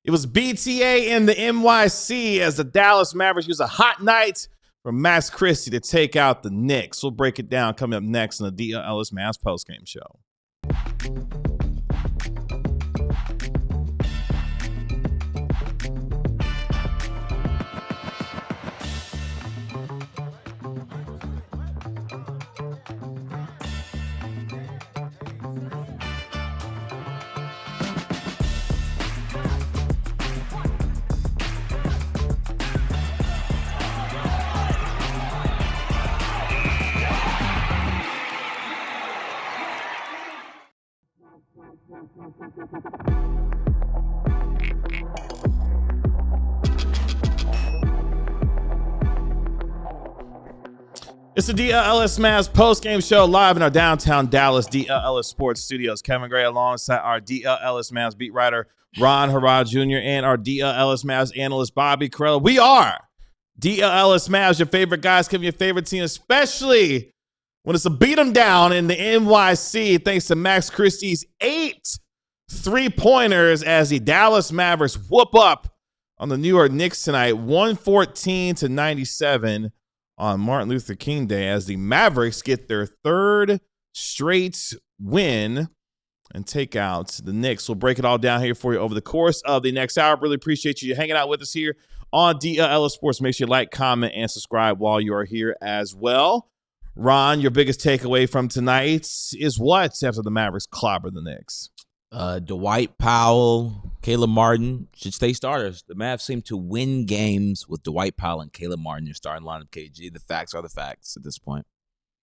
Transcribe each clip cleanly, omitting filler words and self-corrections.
It was BTA in the NYC as the Dallas Mavericks used a hot night for Max Christie to take out the Knicks. We'll break it down coming up next on the DLLS Mavs postgame show. It's the DLLS Mavs postgame show live in our downtown Dallas DLLS Sports Studios. Kevin Gray alongside our DLLS Mavs beat writer Ron Harrod Jr. and our DLLS Mavs analyst Bobby Carrella. We are DLLS Mavs, your favorite guys, covering your favorite team, especially when it's a beat 'em down in the NYC thanks to Max Christie's 8 3-pointers as the Dallas Mavericks whoop up on the New York Knicks tonight, 114-97 on Martin Luther King Day as the Mavericks get their third straight win and take out the Knicks. We'll break it all down here for you over the course of the next hour. Really appreciate you hanging out with us here on DLLS Sports. Make sure you like, comment, and subscribe while you are here as well. Ron, your biggest takeaway from tonight is what after the Mavericks clobber the Knicks? Dwight Powell, Caleb Martin should stay starters. The Mavs seem to win games with Dwight Powell and Caleb Martin, your starting lineup. KG, the facts are the facts at this point.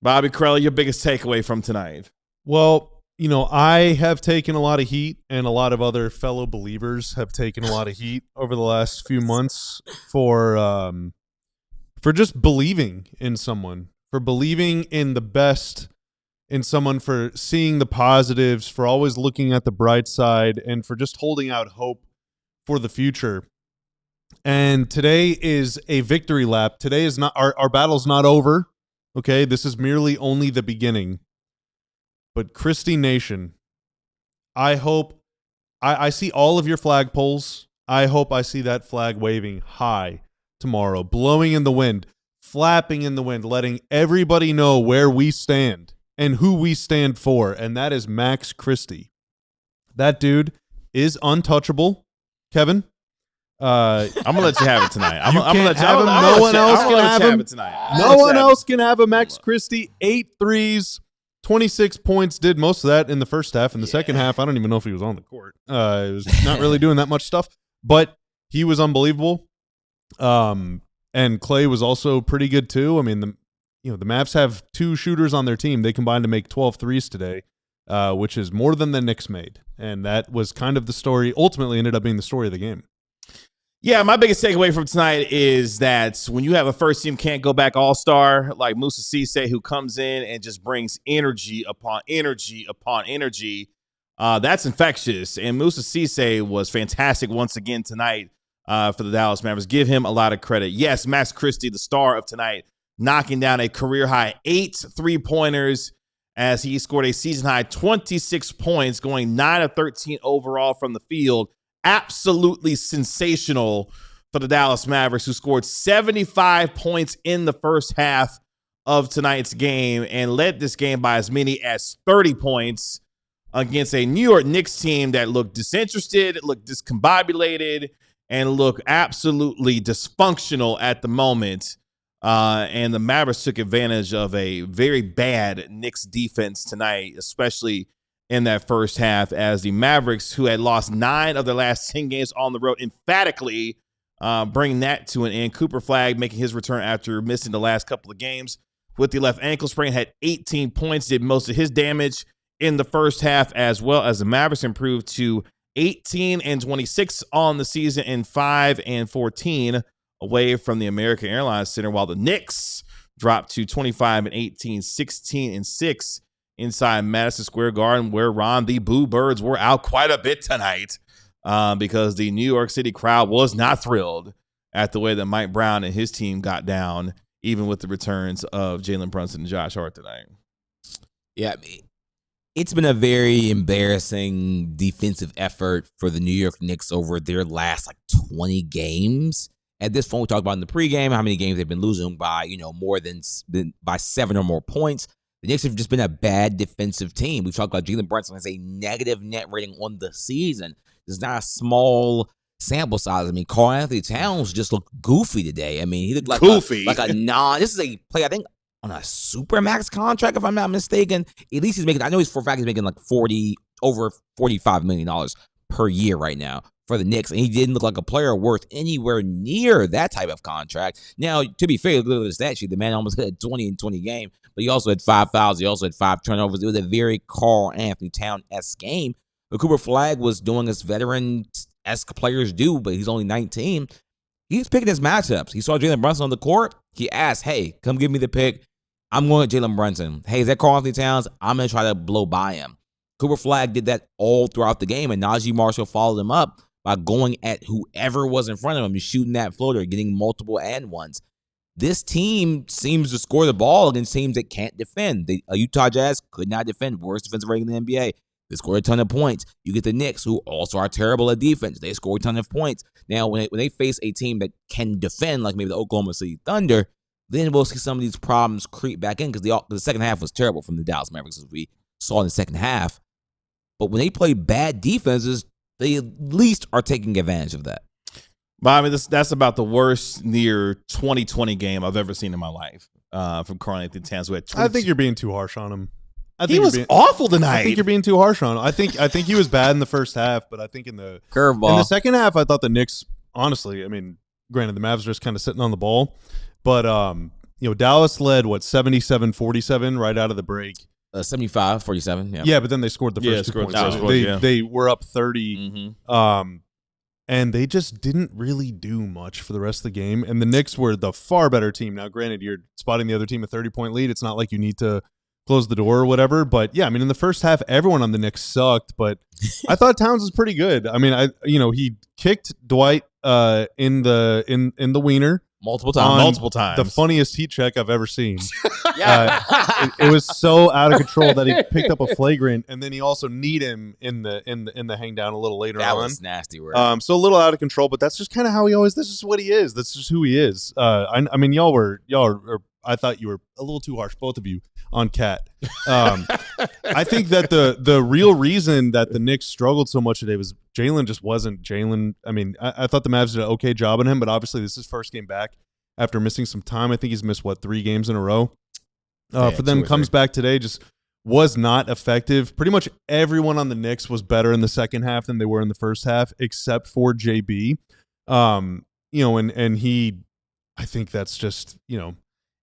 Bobby Carrella, your biggest takeaway from tonight? Well, you know, I have taken a lot of heat, and a lot of other fellow believers have taken a lot of heat over the last few months for just believing in someone, for believing in the best in someone, for seeing the positives, for always looking at the bright side, and for just holding out hope for the future. And today is a victory lap. Today is not our battle's not over. Okay, this is merely only the beginning. But Christie Nation, I hope I see all of your flagpoles. I hope I see that flag waving high tomorrow, blowing in the wind, flapping in the wind, letting everybody know where we stand and who we stand for, and that is Max Christie. That dude is untouchable, Kevin. I'm gonna let you have it tonight. I'm gonna let you have him. No one else can have him. Tonight. No one else can have a Max Christie. 8 threes, 26 points. Did most of that in the first half. In the second half, I don't even know if he was on the court. He was not really doing that much stuff, but he was unbelievable. And Clay was also pretty good too. I mean, the Mavs have 2 shooters on their team. They combined to make 12 threes today, which is more than the Knicks made. And that was kind of the story, ultimately ended up being the story of the game. Yeah, my biggest takeaway from tonight is that when you have a first team can't go back all-star like Moussa Cisse, who comes in and just brings energy upon energy upon energy, that's infectious. And Moussa Cisse was fantastic once again tonight for the Dallas Mavericks. Give him a lot of credit. Yes, Max Christie, the star of tonight, knocking down a career-high 8 3-pointers as he scored a season-high 26 points, going 9 of 13 overall from the field. Absolutely sensational for the Dallas Mavericks, who scored 75 points in the first half of tonight's game and led this game by as many as 30 points against a New York Knicks team that looked disinterested, looked discombobulated, and looked absolutely dysfunctional at the moment. And the Mavericks took advantage of a very bad Knicks defense tonight, especially in that first half, as the Mavericks, who had lost 9 of their last 10 games on the road, emphatically bring that to an end. Cooper Flagg making his return after missing the last couple of games with the left ankle sprain, had 18 points, did most of his damage in the first half, as well as the Mavericks improved to 18-26 on the season and 5-14 away from the American Airlines Center, while the Knicks dropped to 25-18, 16-6 inside Madison Square Garden, where Ron, the Boo Birds were out quite a bit tonight because the New York City crowd was not thrilled at the way that Mike Brown and his team got down, even with the returns of Jalen Brunson and Josh Hart tonight. Yeah, It's been a very embarrassing defensive effort for the New York Knicks over their last 20 games. At this point, we talked about in the pregame how many games they've been losing by, more than by 7 or more points. The Knicks have just been a bad defensive team. We've talked about Jalen Brunson has a negative net rating on the season. It's not a small sample size. I mean, Karl-Anthony Towns just looked goofy today. I mean, he looked like goofy. This is a play, I think, on a supermax contract, if I'm not mistaken. At least he's making, I know he's for a fact he's making over $45 million per year right now for the Knicks, and he didn't look like a player worth anywhere near that type of contract. Now, to be fair, look at the stat sheet. The man almost hit a 20 and 20 game, but he also had 5 fouls. He also had 5 turnovers. It was a very Karl-Anthony Towns-esque game. But Cooper Flagg was doing as veteran-esque players do, but he's only 19. He was picking his matchups. He saw Jalen Brunson on the court. He asked, hey, come give me the pick. I'm going with Jalen Brunson. Hey, is that Karl-Anthony Towns? I'm going to try to blow by him. Cooper Flagg did that all throughout the game, and Naji Marshall followed him up by going at whoever was in front of him and shooting that floater, getting multiple and ones. This team seems to score the ball against teams that can't defend. The Utah Jazz could not defend, worst defensive rating in the NBA. They scored a ton of points. You get the Knicks, who also are terrible at defense. They score a ton of points. Now, when they face a team that can defend, like maybe the Oklahoma City Thunder, then we'll see some of these problems creep back in because the second half was terrible from the Dallas Mavericks, as we saw in the second half. But when they play bad defenses, they at least are taking advantage of that. But I mean, that's about the worst near 2020 game I've ever seen in my life from Karl-Anthony Towns. I think you're being too harsh on him. He was awful tonight. I think you're being too harsh on him. I think he was bad in the first half, but I think in the second half, I thought the Knicks, honestly, I mean, granted, the Mavs are just kind of sitting on the ball, but Dallas led 77-47 right out of the break. 75-47. Yeah. Yeah, but then they scored the first 2 points. They were up 30. Mm-hmm. And they just didn't really do much for the rest of the game. And the Knicks were the far better team. Now, granted, you're spotting the other team a 30-point lead. It's not like you need to close the door or whatever. But yeah, I mean, in the first half, everyone on the Knicks sucked. But I thought Towns was pretty good. I mean, he kicked Dwight in the wiener multiple times. The funniest heat check I've ever seen. It was so out of control that he picked up a flagrant, and then he also kneed him in the hang down a little later on. That was nasty work. So a little out of control, but that's just kind of how he always. This is what he is. That's just who he is. I mean, y'all are. I thought you were a little too harsh, both of you, on Cat. I think that the real reason that the Knicks struggled so much today was Jalen just wasn't Jalen. I mean, I thought the Mavs did an okay job on him, but obviously this is his first game back after missing some time. I think he's missed 3 games in a row. For them, comes back today, just was not effective. Pretty much everyone on the Knicks was better in the second half than they were in the first half, except for JB. And he, I think that's just,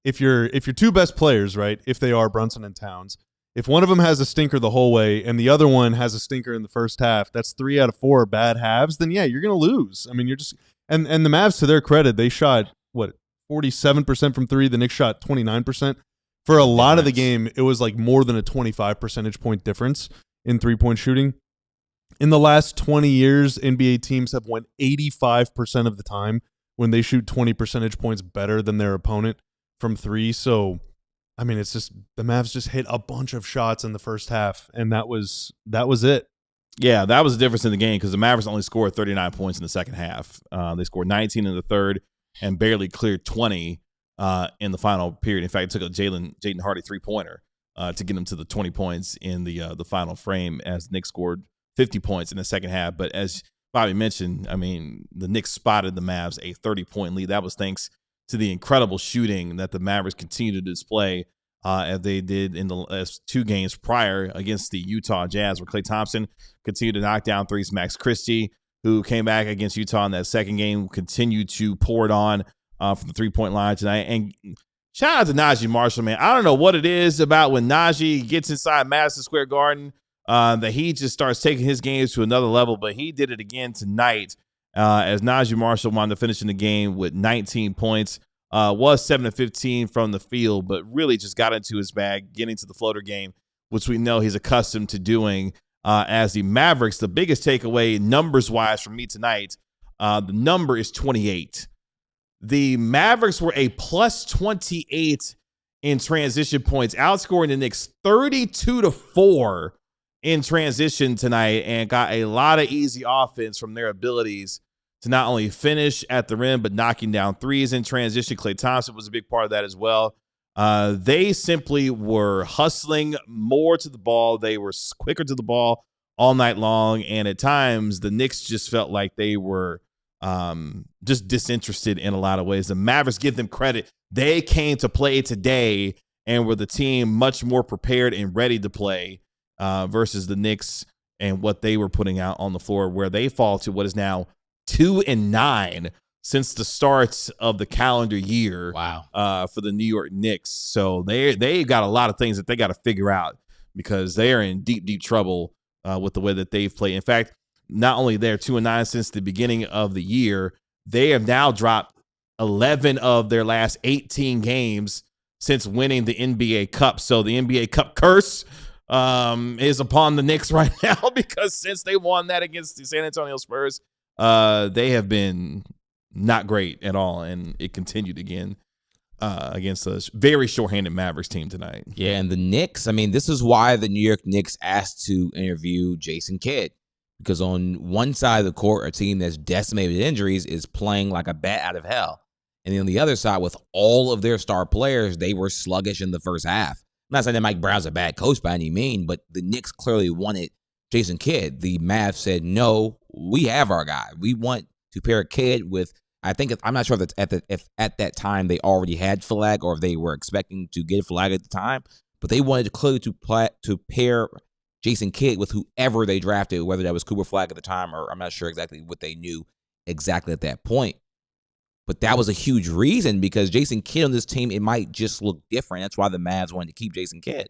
if your 2 best players, right, if they are Brunson and Towns, if one of them has a stinker the whole way and the other one has a stinker in the first half, that's 3 out of 4 bad halves, then yeah, you're going to lose. I mean, you're just and the Mavs, to their credit, they shot 47% from 3, the Knicks shot 29%. For a lot of the game, it was like more than a 25 percentage point difference in 3-point shooting. In the last 20 years, NBA teams have won 85% of the time when they shoot 20 percentage points better than their opponent from 3. So, I mean, it's just the Mavs just hit a bunch of shots in the first half, and that was it. Yeah, that was the difference in the game because the Mavericks only scored 39 points in the second half. They scored 19 in the third and barely cleared 20 in the final period. In fact, it took a Jaden Hardy 3-pointer to get him to the 20 points in the final frame as Knicks scored 50 points in the second half. But as Bobby mentioned, I mean, the Knicks spotted the Mavs a 30-point lead. That was thanks to the incredible shooting that the Mavericks continue to display as they did in the last 2 games prior against the Utah Jazz, where Klay Thompson continued to knock down threes. Max Christie, who came back against Utah in that second game, continued to pour it on from the 3-point line tonight. And shout out to Naji Marshall, man. I don't know what it is about when Naji gets inside Madison Square Garden that he just starts taking his games to another level, but he did it again tonight as Naji Marshall wound up finishing the game with 19 points. Was 7 of 15 from the field, but really just got into his bag, getting to the floater game, which we know he's accustomed to doing as the Mavericks. The biggest takeaway numbers-wise from me tonight, the number is 28. The Mavericks were a plus 28 in transition points, outscoring the Knicks 32-4 in transition tonight and got a lot of easy offense from their abilities to not only finish at the rim, but knocking down threes in transition. Klay Thompson was a big part of that as well. They simply were hustling more to the ball. They were quicker to the ball all night long. And at times, the Knicks just felt like they were just disinterested in a lot of ways. The Mavericks, give them credit. They came to play today and were the team much more prepared and ready to play versus the Knicks and what they were putting out on the floor, where they fall to what is now 2-9 since the start of the calendar year. Wow. For the New York Knicks. So they got a lot of things that they got to figure out because they are in deep trouble with the way that they've played. In fact, not only they're 2-9 since the beginning of the year, they have now dropped 11 of their last 18 games since winning the NBA Cup. So the NBA Cup curse is upon the Knicks right now because since they won that against the San Antonio Spurs, they have been not great at all, and it continued again against a very shorthanded Mavericks team tonight. Yeah, and the Knicks, I mean, this is why the New York Knicks asked to interview Jason Kidd, because on one side of the court, a team that's decimated with injuries is playing like a bat out of hell. And then on the other side, with all of their star players, they were sluggish in the first half. I'm not saying that Mike Brown's a bad coach by any means, but the Knicks clearly wanted Jason Kidd. The Mavs said, no, we have our guy. We want to pair Kidd with, I'm not sure if at that time they already had Flagg or if they were expecting to get Flagg at the time, but they wanted clearly to pair Jason Kidd with whoever they drafted, whether that was Cooper Flagg at the time, or I'm not sure exactly what they knew exactly at that point. But that was a huge reason, because Jason Kidd on this team, it might just look different. That's why the Mavs wanted to keep Jason Kidd.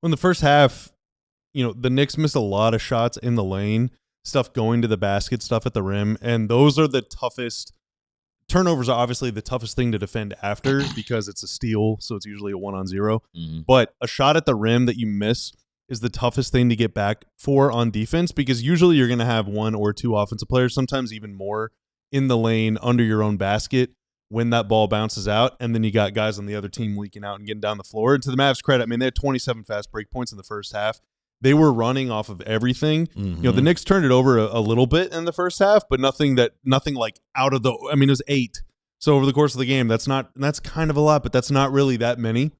In the first half, the Knicks missed a lot of shots in the lane, stuff going to the basket, stuff at the rim, and those are the toughest. Turnovers are obviously the toughest thing to defend after because it's a steal, so it's usually a 1-on-0. Mm-hmm. But a shot at the rim that you miss is the toughest thing to get back for on defense, because usually you're going to have one or two offensive players, sometimes even more, in the lane under your own basket when that ball bounces out, and then you got guys on the other team leaking out and getting down the floor. And to the Mavs' credit, I mean, they had 27 fast break points in the first half. They were running off of everything. Mm-hmm. The Knicks turned it over a little bit in the first half, but nothing like out of the. I mean, it was 8. So over the course of the game, that's kind of a lot, but that's not really that many.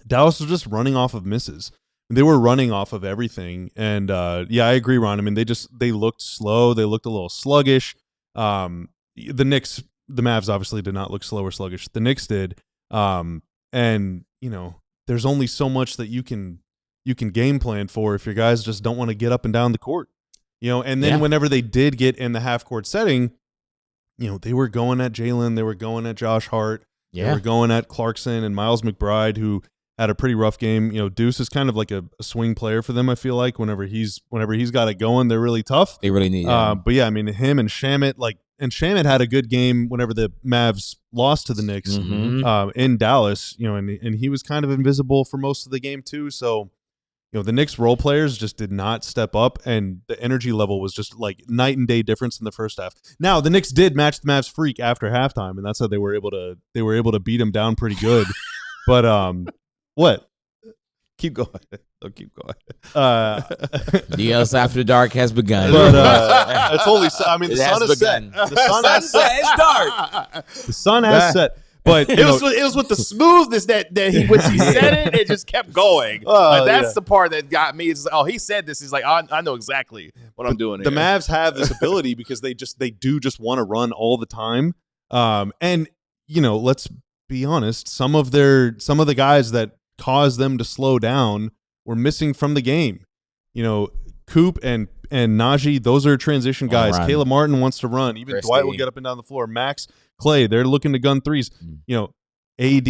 Dallas was just running off of misses. They were running off of everything, and yeah, I agree, Ron. I mean, they looked slow. They looked a little sluggish. The Mavs obviously did not look slow or sluggish. The Knicks did, and there's only so much that you can game plan for if your guys just don't want to get up and down the court, and then whenever they did get in the half court setting, they were going at Jalen, they were going at Josh Hart, they were going at Clarkson and Miles McBride, who had a pretty rough game. Deuce is kind of like a swing player for them. I feel like whenever he's got it going, they're really tough. They really need. But yeah, I mean, him and Shamet, Shamet had a good game whenever the Mavs lost to the Knicks in Dallas. And he was kind of invisible for most of the game too. So, the Knicks role players just did not step up, and the energy level was just like night and day difference in the first half. Now, the Knicks did match the Mavs freak after halftime, and that's how they were able to beat them down pretty good. But what? Keep going. Oh, keep going. DLS After Dark has begun. But it's only. I mean, the sun has set. The sun has set. It's dark. The sun has set. But it was with the smoothness that he said it just kept going. That's the part that got me. It's he said this. He's like, I know exactly what I'm doing. The here. Mavs have this ability because they do want to run all the time. And let's be honest. Some of the guys that caused them to slow down were missing from the game. Coop and Naji, those are transition guys. Caleb Martin wants to run. Even Christie. Dwight will get up and down the floor. Max, Clay, they're looking to gun threes. AD,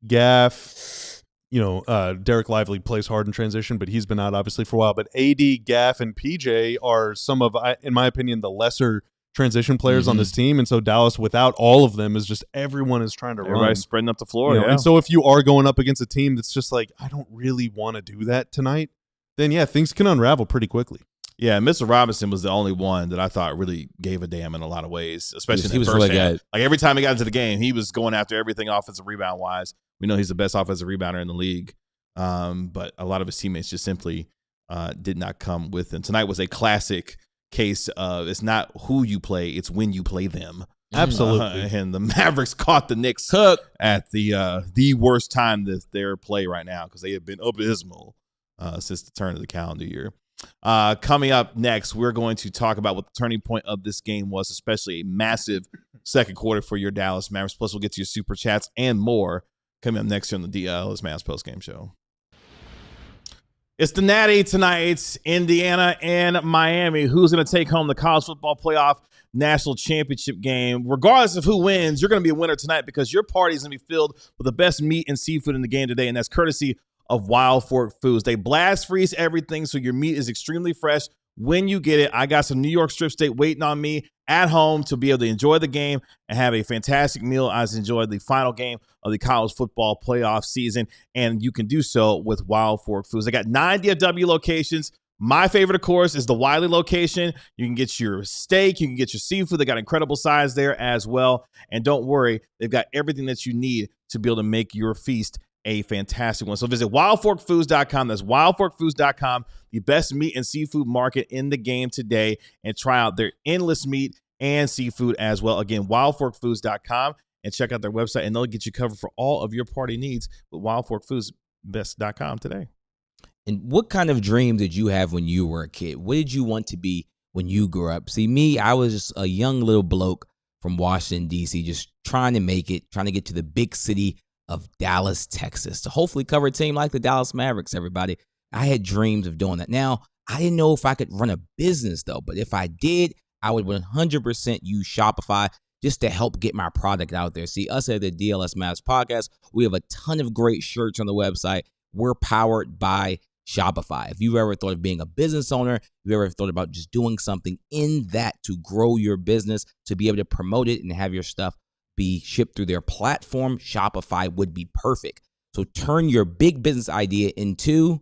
Gaff, Derek Lively plays hard in transition, but he's been out obviously for a while. But AD, Gaff, and PJ are some of, in my opinion, the lesser transition players on this team. And so Dallas, without all of them, is just everyone is trying to run. Everybody's spreading up the floor. And so if you are going up against a team that's just like, I don't really want to do that tonight, then yeah, things can unravel pretty quickly. Yeah, Mr. Robinson was the only one that I thought really gave a damn in a lot of ways, especially he in was the first really half. good. Like every time he got into the game, he was going after everything offensive rebound wise. We know he's the best offensive rebounder in the league, but a lot of his teammates just simply did not come with them. Tonight was a classic case of it's not who you play, it's when you play them. Absolutely. And the Mavericks caught the Knicks at the worst time that they're play right now because they have been abysmal since the turn of the calendar year. Coming up next, we're going to talk about what the turning point of this game was, especially a massive second quarter for your Dallas Mavericks. Plus, we'll get to your super chats and more coming up next here on the DLLS Mavs postgame show. It's the Natty tonight, Indiana and Miami. Who's going to take home the college football playoff national championship game? Regardless of who wins, you're going to be a winner tonight because your party is going to be filled with the best meat and seafood in the game today, and that's courtesy of Wild Fork Foods. They blast freeze everything so your meat is extremely fresh when you get it. I got some New York strip steak waiting on me at home to be able to enjoy the game and have a fantastic meal as I enjoy the final game of the college football playoff season, and you can do so with Wild Fork Foods. They got 9 DFW locations. My favorite, of course, is the Wiley location. You can get your steak. You can get your seafood. They got incredible size there as well. And don't worry, they've got everything that you need to be able to make your feast a fantastic one. So visit wildforkfoods.com. That's wildforkfoods.com, the best meat and seafood market in the game today, and try out their endless meat and seafood as well. Again, wildforkfoods.com, and check out their website, and they'll get you covered for all of your party needs with wildforkfoodsbest.com today. And what kind of dream did you have when you were a kid? What did you want to be when you grew up? See, me, I was just a young little bloke from Washington, D.C., just trying to make it, trying to get to the big city of Dallas, Texas, to hopefully cover a team like the Dallas Mavericks, everybody. I had dreams of doing that. Now, I didn't know if I could run a business, though, but if I did, I would 100% use Shopify just to help get my product out there. See, us at the DLS Mavs podcast, we have a ton of great shirts on the website. We're powered by Shopify. If you've ever thought of being a business owner, if you've ever thought about just doing something in that to grow your business, to be able to promote it and have your stuff be shipped through their platform, Shopify would be perfect. So turn your big business idea into,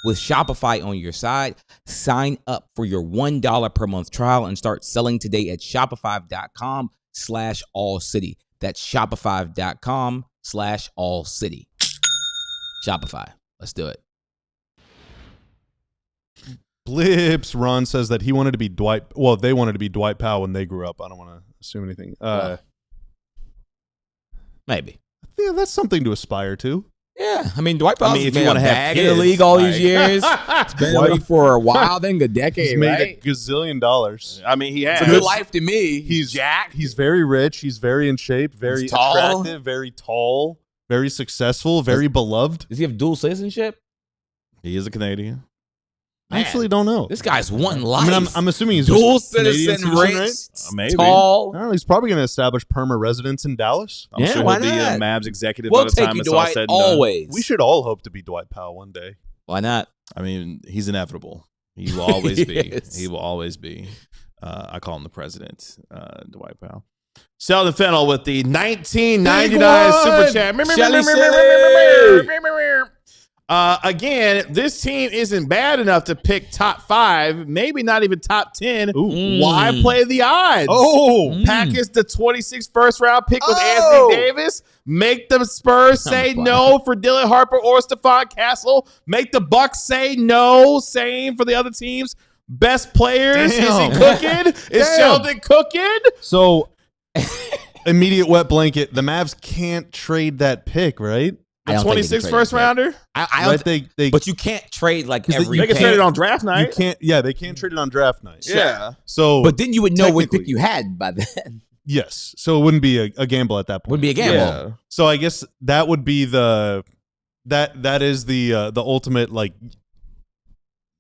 with Shopify on your side. Sign up for your $1 per month trial and start selling today at shopify.com/allcity. That's shopify.com/allcity. Shopify. Let's do it. Blips Ron says that he wanted to be Dwight. Well, they wanted to be Dwight Powell when they grew up. I don't want to assume anything. Maybe. Yeah, that's something to aspire to. Yeah, I mean, Dwight Powell's if been you want a to have bag kids, in the league all these years. It's been in the league for a while, then a decade, He's made right? a gazillion dollars. I mean, he has. It's a good life to me. He's jacked. He's very rich. He's very in shape. Very attractive. Very tall. Very successful. Very beloved. Does he have dual citizenship? He is a Canadian. I actually don't know. This guy's won life. I mean, I'm assuming he's dual just Canadian citizen, citizen, rich, Maybe. tall. I don't know, he's probably going to establish perma residence in Dallas. I'm sure why he'll be a not? Mavs executive We'll by the take time you, it's all Dwight, said and done. always. We should all hope to be Dwight Powell one day. Why not? I mean, he's inevitable. He will always be. Yes. He will always be. I call him the president, Dwight Powell. Sheldon Fennell with the 1999 Super Chat. Again, this team isn't bad enough to pick top 5, maybe not even top 10. Why play the odds? Package the 26th first round pick with Anthony Davis. Make the Spurs say no for Dylan Harper or Stephon Castle. Make the Bucks say no. Same for the other teams. Best players. Is he cooking? Is Sheldon cooking? So, immediate wet blanket. The Mavs can't trade that pick, right? The 26th first rounder? But you can't trade like every They can trade it on draft night. You can't. Yeah, they can't trade it on draft night. Yeah. So, but then you would know what pick you had by then. Yes. So it wouldn't be a gamble at that point. Would be a gamble. Yeah. So I guess that would be that is the ultimate, like,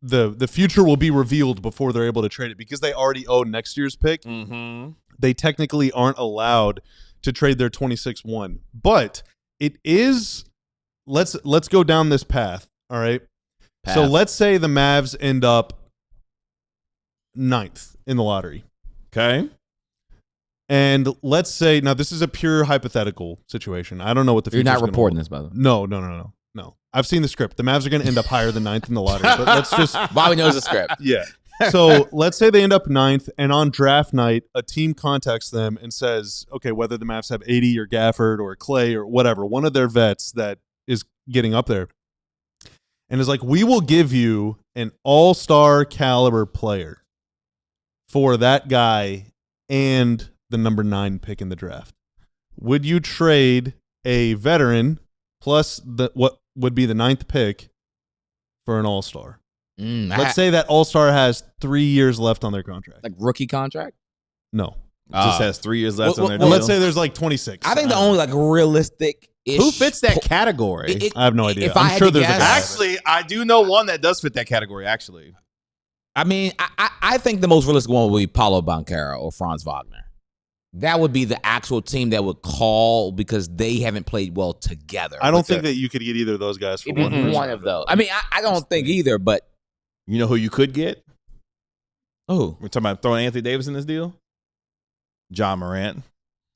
the future will be revealed before they're able to trade it because they already own next year's pick. Mm-hmm. They technically aren't allowed to trade their 26-1, but it is. Let's go down this path. All right. So let's say the Mavs end up 9th in the lottery. Okay. And let's say, now this is a pure hypothetical situation. I don't know what the future. You're not reporting this, by the way. No. I've seen the script. The Mavs are going to end up higher than 9th in the lottery. But let's just. Bobby knows the script. Yeah. So let's say they end up 9th, and on draft night, a team contacts them and says, okay, whether the Mavs have 80 or Gafford or Clay or whatever, one of their vets that is getting up there. and is like, we will give you an all-star caliber player for that guy and the number 9 pick in the draft, would you trade a veteran plus what would be the 9th pick for an all-star? Let's say that all-star has 3 years left on their contract. Like rookie contract? No. Just has 3 years left on their deal. Let's say there's like 26. I think the only like realistic who fits that category? I have no idea. If I'm sure there's a guy. Actually, I do know one that does fit that category, actually. I mean, I think the most realistic one would be Paulo Banchero or Franz Wagner. That would be the actual team that would call because they haven't played well together. I don't think that you could get either of those guys for one of those. I mean, I don't think either, but. You know who you could get? Oh. We're talking about throwing Anthony Davis in this deal? John Morant.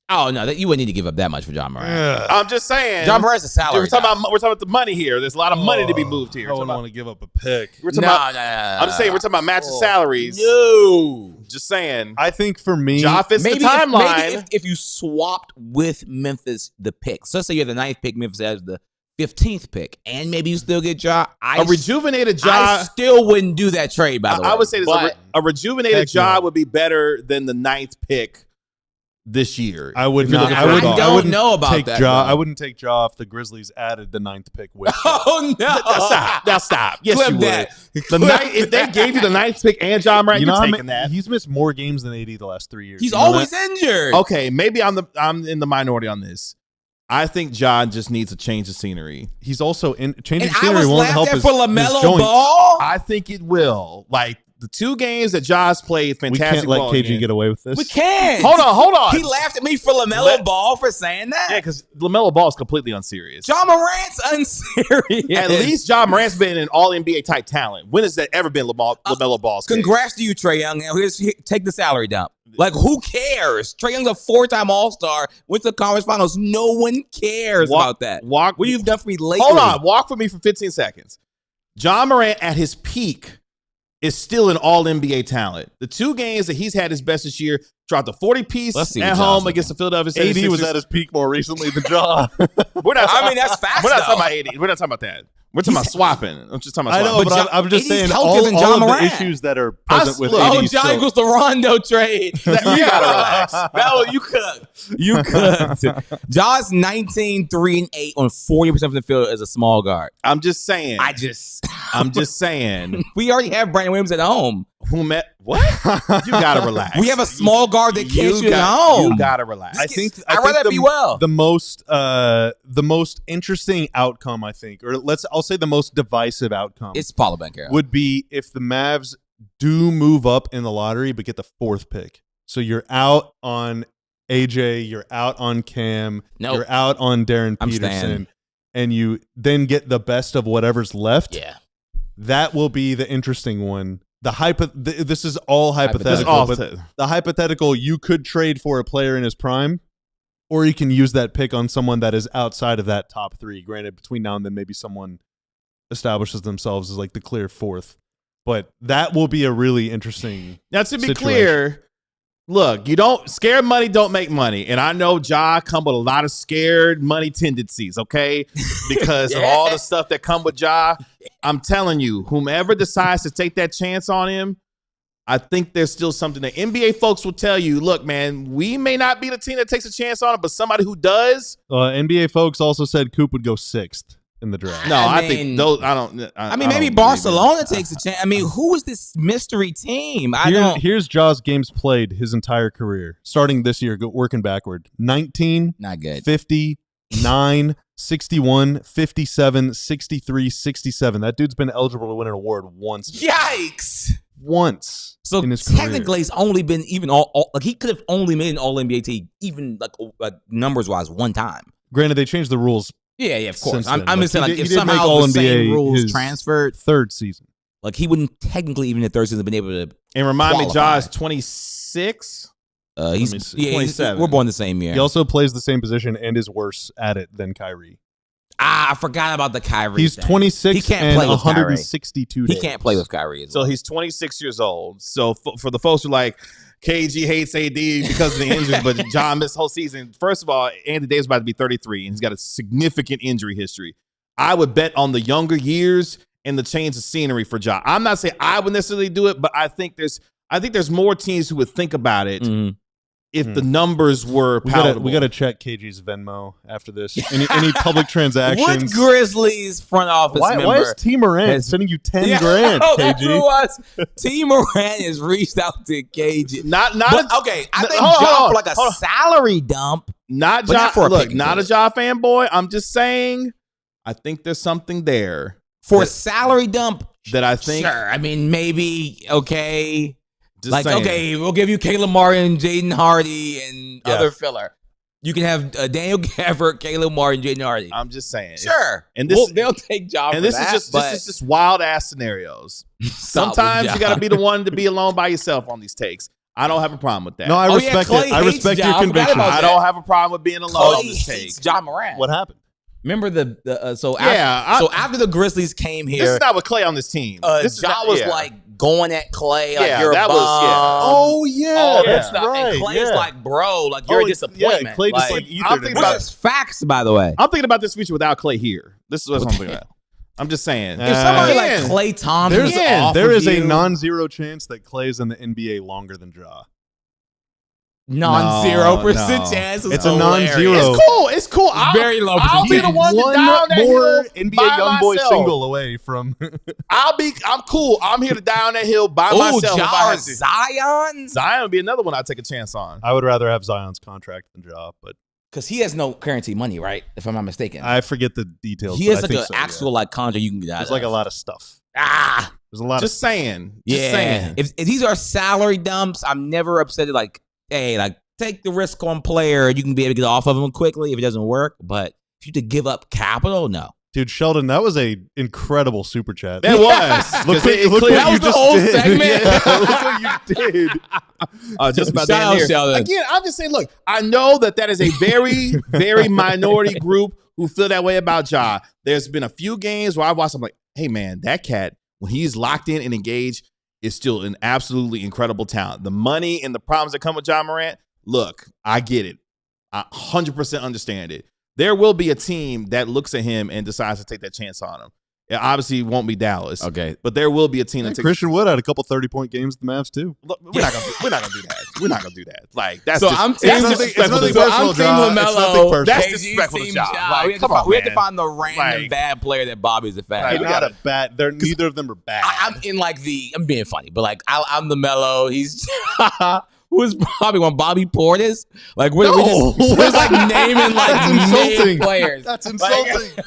Oh, no, you wouldn't need to give up that much for John Morant. I'm just saying. John Morant's a salary. We're talking about the money here. There's a lot of money to be moved here. I wouldn't want to give up a pick. No. I'm just saying we're talking about matching salaries. No. Just saying. I think for me, Ja fits the timeline. Maybe if you swapped with Memphis the picks. So let's say you have the 9th pick, Memphis has the 15th pick, and maybe you still get Ja. A rejuvenated Ja. I still wouldn't do that trade, by the way. I would say this. A rejuvenated Ja would be better than the 9th pick this year. I would not. I don't know about that. I wouldn't take Ja if the Grizzlies added the 9th pick with. Oh no! Now stop. Yes, Clip you that. would. If they gave you the 9th pick and John Morant, you're taking that. He's missed more games than AD the last 3 years. He's always injured. Okay, maybe I'm in the minority on this. I think John just needs a change of scenery. He's also changing and scenery won't help his for LaMelo joints. Ball. I think it will. Like the 2 games that Josh played, fantastic. We can't let KG get away with this. We can't. Hold on. He laughed at me for LaMelo Ball for saying that. Yeah, because LaMelo Ball is completely unserious. John Morant's unserious. At least John Morant's been an all NBA type talent. When has that ever been LaMelo Ball's case? Congrats to you, Trae Young. Now take the salary dump. Like, who cares? Trae Young's a 4-time All-Star, went to the conference finals. No one cares about that. What you've done for me lately. Hold on. Walk for me for 15 seconds. John Morant at his peak is still an all-NBA talent. The 2 games that he's had his best this year, dropped a 40-piece at home against the Philadelphia 76ers. AD was at his peak more recently than Ja. That's facts, We're not talking about AD. We're not talking about that. We're talking about swapping. I'm just talking about swapping. I know, but I'm just saying all of the issues that are present with AD. John equals the Rondo trade. You gotta relax. No, you could. John's 19, 3, and 8 on 40% of the field as a small guard. I'm just saying. I'm just saying. We already have Brandon Williams at home. What? You gotta relax. We have a small guard that can't shoot at home. You gotta relax. I think the most interesting outcome, I think, or I'll say the most divisive outcome. It's Paulo Banchero. Would be if the Mavs do move up in the lottery but get the 4th pick. So you're out on AJ, you're out on Cam, you're out on Darren Peterson, and you then get the best of whatever's left. Yeah. That will be the interesting one. This is all hypothetical. But the hypothetical, you could trade for a player in his prime, or you can use that pick on someone that is outside of that top 3. Granted, between now and then, maybe someone establishes themselves as like the clear 4th. But that will be a really interesting Now, to be clear, look, scared money don't make money. And I know Ja come with a lot of scared money tendencies, okay? Because of all the stuff that come with Ja. I'm telling you, whomever decides to take that chance on him, I think there's still something that NBA folks will tell you. Look, man, we may not be the team that takes a chance on it, but somebody who does. NBA folks also said Coop would go 6th in the draft. No, I think those. I don't. Maybe Barcelona takes a chance. I mean, who is this mystery team? Here's Ja's games played his entire career, starting this year, working backward. 19, not good. 50, 9, 61, 57, 63, 67. That dude's been eligible to win an award once. Yikes! Once. So in his technically, career. he's only been even all like he could have only made an All NBA team, even like numbers wise, one time. Granted, they changed the rules. Yeah, of course. I'm just saying, like, if did somehow make the same All-NBA rules his transferred, 3rd season, like he wouldn't technically even in the 3rd season been able to. And remind qualify. me, Ja is 26. He's 27. We're born the same year. he also plays the same position and is worse at it than Kyrie. I forgot about the Kyrie. He's thing. 26 He can't and play with 162 Kyrie. days. He can't play with Kyrie. As So well. he's 26 years old. So for the folks who are like, KG hates AD because of the injuries, but John missed the whole season. First of all, Anthony Davis is about to be 33, and he's got a significant injury history. I would bet on the younger years and the change of scenery for Ja. I'm not saying I would necessarily do it, but I think there's more teams who would think about it if the numbers were palatable. We got to check KG's Venmo after this. Any public transactions? What Grizzlies front office member? Why is T. Morant sending you 10 grand, Oh, KG? that's who it was. T. Morant has reached out to KG. I think Ja for like a salary dump. Not Ja. Look, not a Ja fanboy. I'm just saying, I think there's something there for a salary dump. That I think. Sure. I mean, maybe okay. Just like, saying. okay, we'll give you Caleb Martin, Jaden Hardy, and other filler. You can have Daniel Gafford, Caleb Martin, Jaden Hardy. I'm just saying. Sure. And this, they'll take Ja for this that. This is just wild ass scenarios. Sometimes you got to be the one to be alone by yourself on these takes. I don't have a problem with that. No, I respect it. I respect your conviction. I don't have a problem with being alone on this take. Ja Morant. What happened? Remember after the Grizzlies came here, this is not with Clay on this team. Ja was like going at Clay like you're that a bum. Oh yeah, all that stuff. Right, and Clay's like, bro, like you're a disappointment. Yeah, Clay just like I'm thinking about facts, by the way. I'm thinking about this future without Clay here. This is what I'm thinking about. I'm just saying. If somebody like Clay Thompson, there is a non-zero chance that Clay's in the NBA longer than Ja. Non-0% chance. It's a non-zero. It's cool. Very low percentage. I'll be the one to down that more hill NBA by YoungBoy myself. single away from. I'm cool. I'm here to down that hill by myself. Ja or Zion? Zion would be another one I'd take a chance on. I would rather have Zion's contract than Ja, but because he has no guarantee money, right? If I'm not mistaken, I forget the details. He has like an actual like contract you can get out. There's like a lot of stuff. There's a lot. Just saying. Just saying. If these are salary dumps, I'm never upset. Like, hey, like take the risk on player. You can be able to get off of him quickly if it doesn't work. But if you have to give up capital, no. Dude, Sheldon, that was a incredible super chat. That was. Look what that was the whole segment. Look what you did. Just about that here. Sheldon. Again, I'm just saying, look, I know that is a very, very minority group who feel that way about Ja. There's been a few games where I watched, I'm like, hey, man, that cat, when he's locked in and engaged, is still an absolutely incredible talent. The money and the problems that come with Ja Morant, look, I get it. I 100% understand it. There will be a team that looks at him and decides to take that chance on him. It obviously won't be Dallas. Okay. But there will be a team that takes Christian Wood had a couple 30-point games at the Mavs too. Look, we're not gonna do that. We're not gonna do that. Like that's so just, I'm that's disrespectful. disrespectful to Ja. LaMelo. That's disrespectful to Ja. Like, we have to find the random bad player that Bobby's a fan. Not a bad. Neither of them are bad. I'm in like I'm being funny, but like I'm the Mellow. He's who is Bobby? When Bobby Portis? Like we're just like naming like insulting players. That's insulting.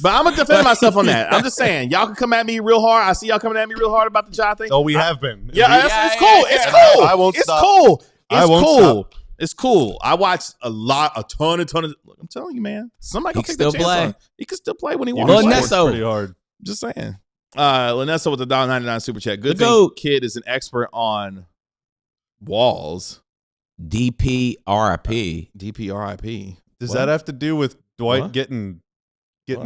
But I'm gonna defend myself on that. I'm just saying, y'all can come at me real hard. I see y'all coming at me real hard about the Ja thing. Oh, we have been. Yeah, it's cool. It's cool. I won't it's stop. cool. It's I won't cool. stop. It's cool. I watched a ton of. Look, I'm telling you, man. Somebody can take the chance on him. He can still play when he wants. Lanesso. Pretty hard. Just saying. Lanesso with the $1.99 super chat. Good thing GOAT. Kid is an expert on walls. DPRIP. DPRIP. Does What? that have to do with Dwight What? getting Hit?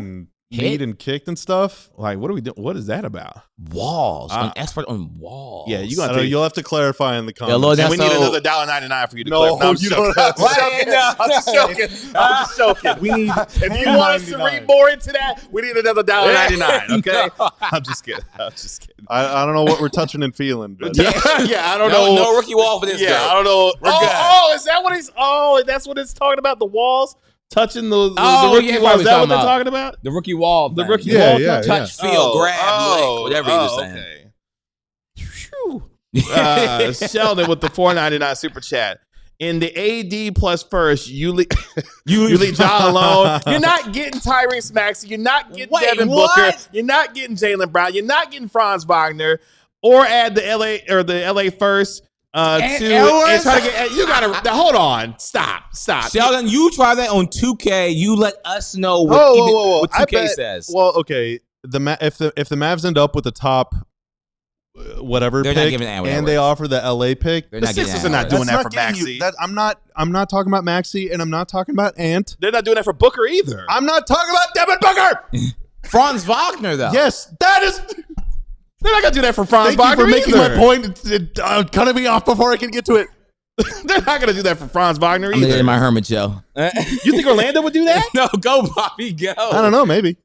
kneed and kicked and stuff? Like, what are we doing? What is that about? Walls. An expert on walls. Yeah, you I gonna know, take. you'll have to clarify in the Lord, comments. And we need So- another $1.99 for you to No, clarify. I'm you joking. don't have to. I'm just joking. I'm just joking. We need. If you want us to read more into that, we need another $1.99. Okay. I'm just kidding. I'm just kidding. I don't know what we're touching and feeling. But Yeah, I don't know. No rookie wall for this Yeah, guy. I don't know. We're good. Oh, is that what he's? Oh, that's what it's talking about. The walls touching the Oh, rookie yeah, wall. Is that what talking they're about. talking about? The rookie wall. The thing. rookie Yeah, wall yeah, touch, feel, grab, lick, whatever he was saying. Okay. Phew. Sheldon with the $4.99 super chat. In the AD plus first, you leave Ja alone. You're not getting Tyrese Maxey. You're not getting Devin Booker. You're not getting Jaylen Brown. You're not getting Franz Wagner. Or add the LA first and try to get. You gotta hold on. Stop. Sheldon, you try that on 2K. You let us know what, what 2K says. Well, okay. If the Mavs end up with the top whatever They're not pick giving Ant and Edwards. they offer the LA pick, They're The not getting Sixers Ant are not Edwards. doing that for getting you- Maxey. I'm not talking about Maxey, and I'm not talking about Ant. They're not doing that for Booker either. I'm not talking about Devin Booker. Franz Wagner, though. Yes, that is. They're not gonna do that for Franz Thank you Wagner for making either. my point. Cutting me off before I can get to it. They're not gonna do that for Franz Wagner I'm either. in my hermit show. You think Orlando would do that? No, go, Bobby, go. I don't know. Maybe.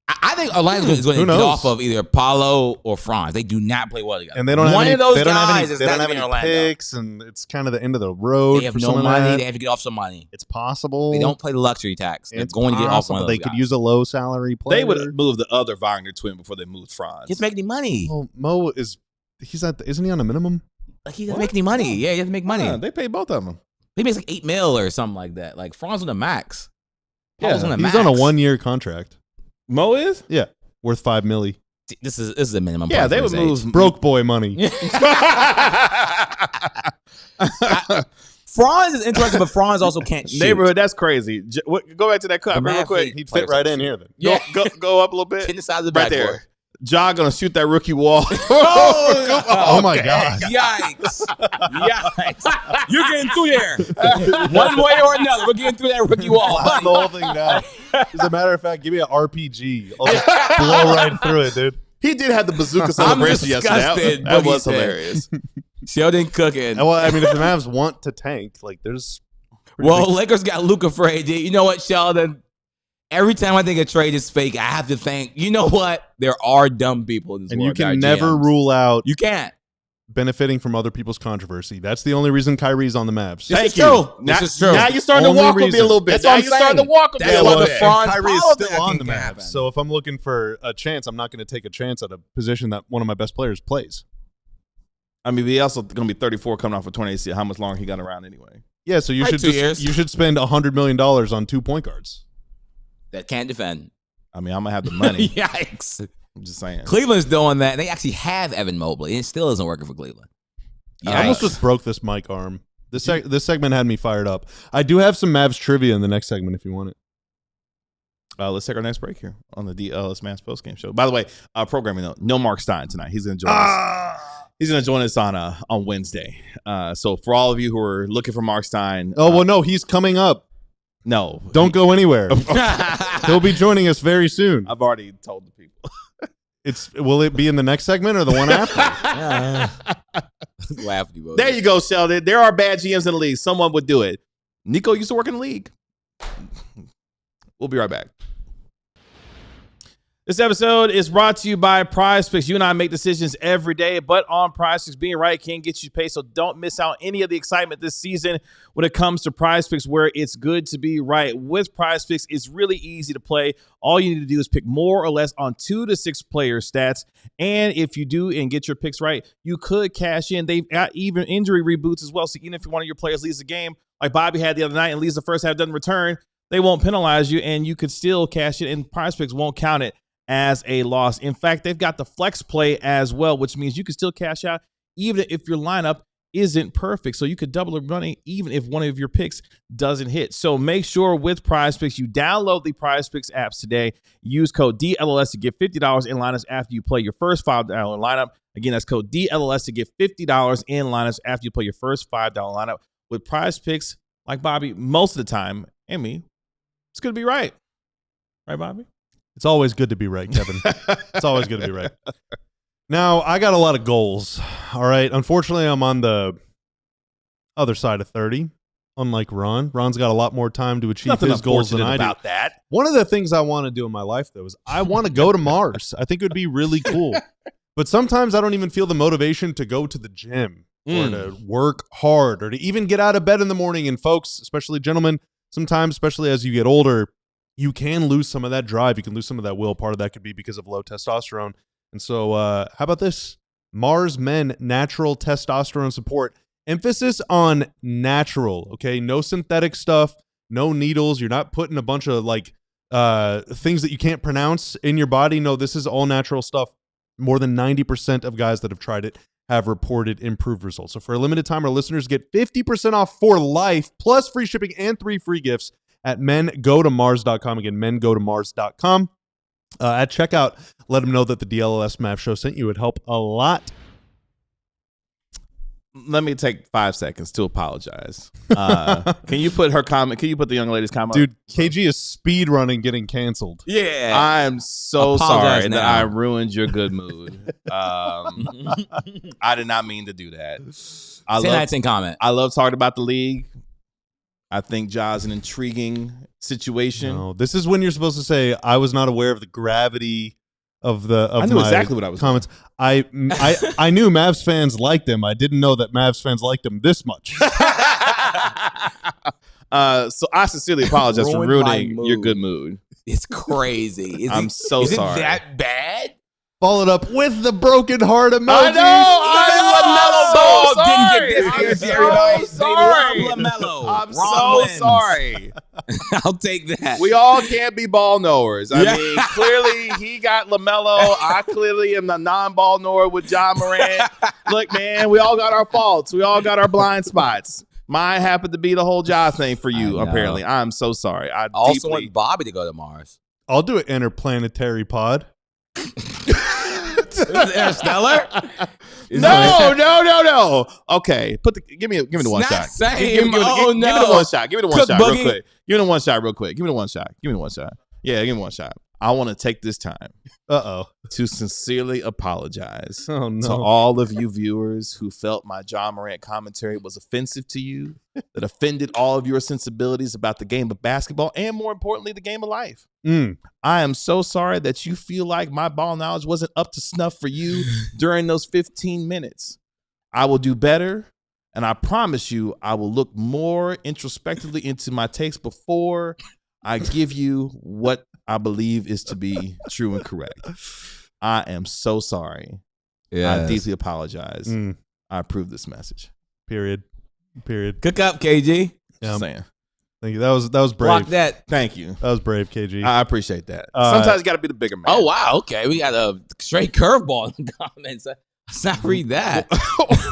I think Orlando is going to get off of either Paulo or Franz. They do not play well together. And they don't have one any, of those they don't guys have any, they don't have any picks, and it's kind of the end of the road. They have for no some of money. that. They have to get off some money. It's possible. They don't play the luxury tax. They're going to get off one of those They guys. could use a low salary player. They would move the other Wagner twin before they moved Franz. He doesn't make any money. Well, Mo isn't he on a minimum? Like he doesn't make any money. Yeah, he doesn't make money. Yeah, they pay both of them. He makes like $8 million or something like that. Like Franz on the max. Yeah, on the He's max. on a 1-year contract. Mo is? Yeah, worth $5 million. This is a minimum. Yeah, price they for would his move. Broke boy money. Franz is interesting, but Franz also can't shoot. Neighborhood, that's crezy. Go back to that cut real quick. He'd fit right in here then. Yeah. Go up a little bit. Hit the side of the Right backboard. there. Ja gonna shoot that rookie wall. Oh my God. Yikes. Yikes. You're getting through there. One way or another. We're getting through that rookie wall. Blast the whole thing down. As a matter of fact, give me an RPG. I'll just blow right through it, dude. He did have the bazooka celebration yesterday. disgusted, That Boogie was said. hilarious. Sheldon cooking. Well, I mean, if the Mavs want to tank, like, there's... Well, Lakers got Luka for AD. You know what, Sheldon? Every time I think a trade is fake, I have to think, you know what? There are dumb people in this And world. you can There are never GMs. rule out You can't. benefiting from other people's controversy. That's the only reason Kyrie's on the Mavs. This Thank is you. true. Now, This is true. now you're starting Only to walk with me a reason. little bit. That's Now what I'm you're starting saying. to walk with me That's a why little the bit. Franz Kyrie is Paulo still thing on the can Mavs. happen. So if I'm looking for a chance, I'm not going to take a chance at a position that one of my best players plays. I mean, he also going to be 34 coming off of 28. See how much longer he got around anyway. Yeah, so you Like should 2 years. you should spend $100 million on 2 point guards. That can't defend. I mean, I'm going to have the money. Yikes. I'm just saying. Cleveland's doing that. They actually have Evan Mobley, and it still isn't working for Cleveland. I almost Yikes. just broke this mic arm. This segment had me fired up. I do have some Mavs trivia in the next segment if you want it. Let's take our next break here on the DLLS Mavs postgame show. By the way, programming note, no Mark Stein tonight. He's going to join us. He's going to join us on Wednesday. So for all of you who are looking for Mark Stein, Oh, well, no, he's coming up. no, Don't go anywhere. He'll be joining us very soon. I've already told the people. Will it be in the next segment or the one after? Laugh at you, both. There you go, Sheldon. There are bad GMs in the league. Someone would do it. Nico used to work in the league. We'll be right back. This episode is brought to you by PrizePicks. You and I make decisions every day, but on PrizePicks, being right can get you paid. So don't miss out any of the excitement this season when it comes to PrizePicks, where it's good to be right. With PrizePicks, it's really easy to play. All you need to do is pick more or less on 2 to 6 player stats. And if you do and get your picks right, you could cash in. They've got even injury reboots as well. So even if one of your players leaves the game, like Bobby had the other night and leaves the first half, doesn't return, they won't penalize you and you could still cash it, and PrizePicks won't count it as a loss. In fact, they've got the flex play as well, which means you can still cash out even if your lineup isn't perfect. So you could double the money even if one of your picks doesn't hit. So make sure with PrizePicks, you download the PrizePicks apps today. Use code DLLS to get $50 in lineups after you play your first $5 lineup. Again, that's code DLLS to get $50 in lineups after you play your first $5 lineup. With PrizePicks, like Bobby, most of the time, and me, it's going to be right. Right, Bobby? It's always good to be right, Kevin. It's always good to be right. Now, I got a lot of goals, all right? Unfortunately, I'm on the other side of 30, unlike Ron. Ron's got a lot more time to achieve his goals than I do. About that. One of the things I want to do in my life, though, is I want to go to Mars. I think it would be really cool. But sometimes I don't even feel the motivation to go to the gym or to work hard or to even get out of bed in the morning. And folks, especially gentlemen, sometimes, especially as you get older, you can lose some of that drive. You can lose some of that will. Part of that could be because of low testosterone. And so how about this? Mars Men Natural Testosterone Support. Emphasis on natural, okay? No synthetic stuff, no needles. You're not putting a bunch of things that you can't pronounce in your body. No, this is all natural stuff. More than 90% of guys that have tried it have reported improved results. So for a limited time, our listeners get 50% off for life, plus free shipping and 3 free gifts at mengotomars.com. Again, mengotomars.com. At checkout, let them know that the DLLS Mavs show sent you. It would help a lot. Let me take 5 seconds to apologize. Can you put her comment? Can you put the young lady's comment? Dude, KG is speed running getting canceled. Yeah. I'm so Apologize sorry now. that I ruined your good mood. I did not mean to do that. I 10 out of 10 comment. love talking about the league. I think Ja's an intriguing situation. No, this is when you're supposed to say, I was not aware of the gravity of I knew my exactly what I was comments. I knew Mavs fans liked him. I didn't know that Mavs fans liked him this much. So I sincerely apologize for ruining your good mood. It's crazy. I'm so sorry. Is it that bad? Followed up with the broken heart emoji. I know. LaMelo I'm so sorry. They love LaMelo. I'm Ron so wins. sorry. I'll take that. We all can't be ball knowers. I mean, clearly he got LaMelo. I clearly am the non-ball knower with John Morant. Look, man, we all got our faults. We all got our blind spots. Mine happened to be the whole Ja thing for you, apparently. I'm so sorry. I also want Bobby to go to Mars. I'll do an interplanetary pod. Interstellar? No. Okay, give me the one shot. Give me the one shot. Give me the one shot real quick. Give me the one shot real quick. Give me the one shot. Give me the one shot. Yeah, give me one shot. I want to take this time to sincerely apologize to all of you viewers who felt my John Morant commentary was offensive to you, that offended all of your sensibilities about the game of basketball and, more importantly, the game of life. I am so sorry that you feel like my ball knowledge wasn't up to snuff for you during those 15 minutes. I will do better, and I promise you I will look more introspectively into my takes before I give you what I believe is to be true and correct. I am so sorry. I deeply apologize. I approve this message. Period. Cook up, KG. Just saying. Thank you. That was brave. Block that. Thank you. That was brave, KG. I appreciate that. Sometimes you got to be the bigger man. Oh, wow. Okay. We got a straight curveball in the comments. Let's not read that.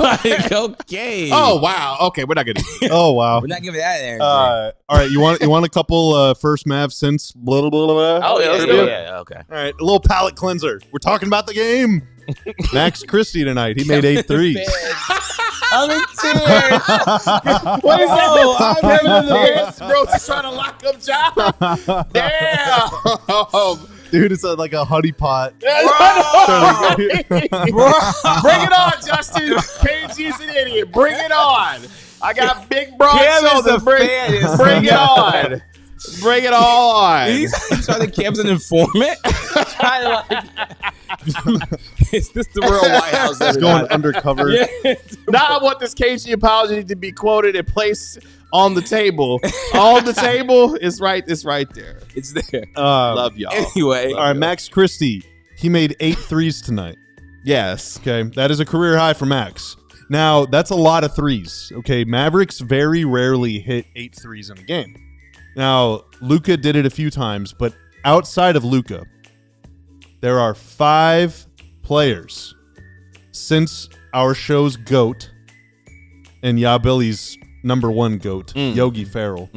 Like, okay. Oh, wow. Okay, we're not going to. Oh, wow. We're not giving that energy. All right, you want a couple first Mavs since blah, blah, blah, blah? Oh, yeah. Okay. All right, a little palate cleanser. We're talking about the game. Max Christie tonight. He made 8 threes. I'm in tears. What is that? I'm in tears. Bro, just trying to lock up John. Damn. Dude, it's like a honey pot. Bro. Bring it on, Justin. KG's an idiot. Bring it on. I got big broad shoulders. Bring it on. Bring it all on. He's trying to Cam's an informant. Is this the real White House? He's going undercover. Yeah. Now I want this KG apology to be quoted and placed on the table. On the table. It's right there. It's there. Love y'all. Anyway. All right, Max Christie. He made 8 threes tonight. Yes. Okay, that is a career high for Max. Now, that's a lot of threes. Okay, Mavericks very rarely hit 8 threes in a game. Now, Luka did it a few times, but outside of Luka, there are 5 players since our show's GOAT and Billy's #1 GOAT, Yogi Ferrell,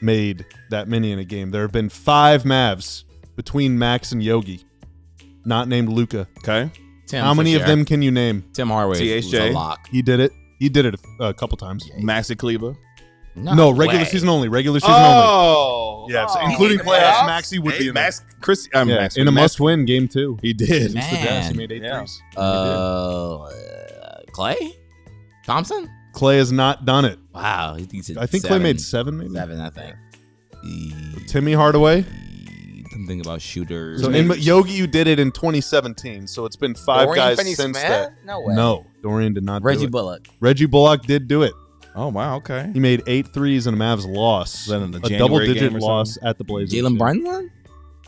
made that many in a game. There have been 5 Mavs between Max and Yogi, not named Luka. Okay. Tim, how many of them can you name? Tim Hardaway was a lock. He did it. He did it a couple times. Maxi Kleba. No, regular season only. Regular season only. Yes, including playoffs. Maxi would be in Max. Christie. Max in a must-win game too. He did. Man. He made 8 threes. Clay Thompson. Clay has not done it. Wow, I think Clay made 7, maybe 7. I think. Timmy Hardaway. Something about shooters. So Yogi, you did it in 2017. So it's been 5 Dorian guys Finney-Smith? since that. No way. No, Dorian did not. Reggie do it. Bullock. Reggie Bullock did do it. Oh wow. Okay. He made 8 threes in a Mavs loss. Then in the a January double-digit game or loss something? at the Blazers. Jalen Brunson.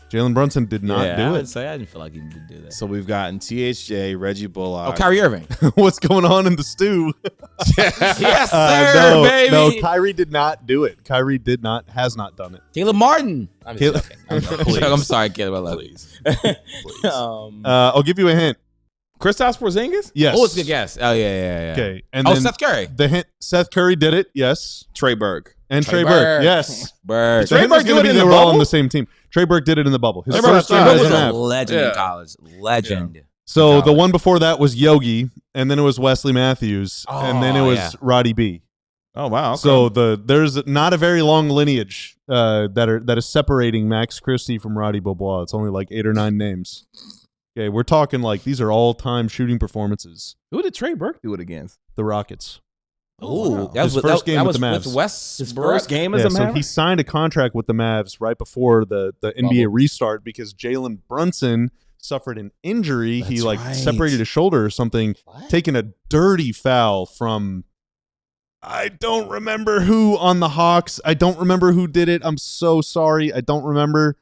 Jalen Brunson did not I do would it. say I didn't feel like he did do that. So we've gotten THJ, Reggie Bullock. Oh, Kyrie Irving. What's going on in the stew? Yes, sir, baby. No, Kyrie did not do it. Kyrie has not done it. Caleb Martin. I'm Caleb- joking. I'm sorry, Caleb. I love you. Please. I'll give you a hint. Kristaps Porzingis? Yes. Oh, it's a good guess. Oh, yeah. Okay. And Oh, then Seth Curry. the hint, Seth Curry did it. Yes. Trey Burke. And Trey Trey Burke. Burke. Yes. Bird. The hint was Burke gonna do it be in they the were all on bubble? the same team. Trey Burke did it in the bubble. His Trey first Burke time as was an a Av. legend in Yeah. college. Legend. So College. the one before that was Yogi, and then it was Wesley Matthews, and then it Oh, was yeah. Roddy B. Oh wow. Okay. So there's not a very long lineage that is separating Max Christie from Roddy Beaubois. It's only like 8 or 9 names. Okay, we're talking like these are all-time shooting performances. who did Trey Burke do it against? The Rockets. Ooh, that His was first game that with was the Mavs. with West. His first game as Yeah, a so Maverick? he signed a contract with the Mavs right before the NBA restart because Jalen Brunson suffered an injury. He That's like right. separated his shoulder or something, taking a dirty foul from I don't remember who on the Hawks. I don't remember who did it. I'm so sorry. I don't remember.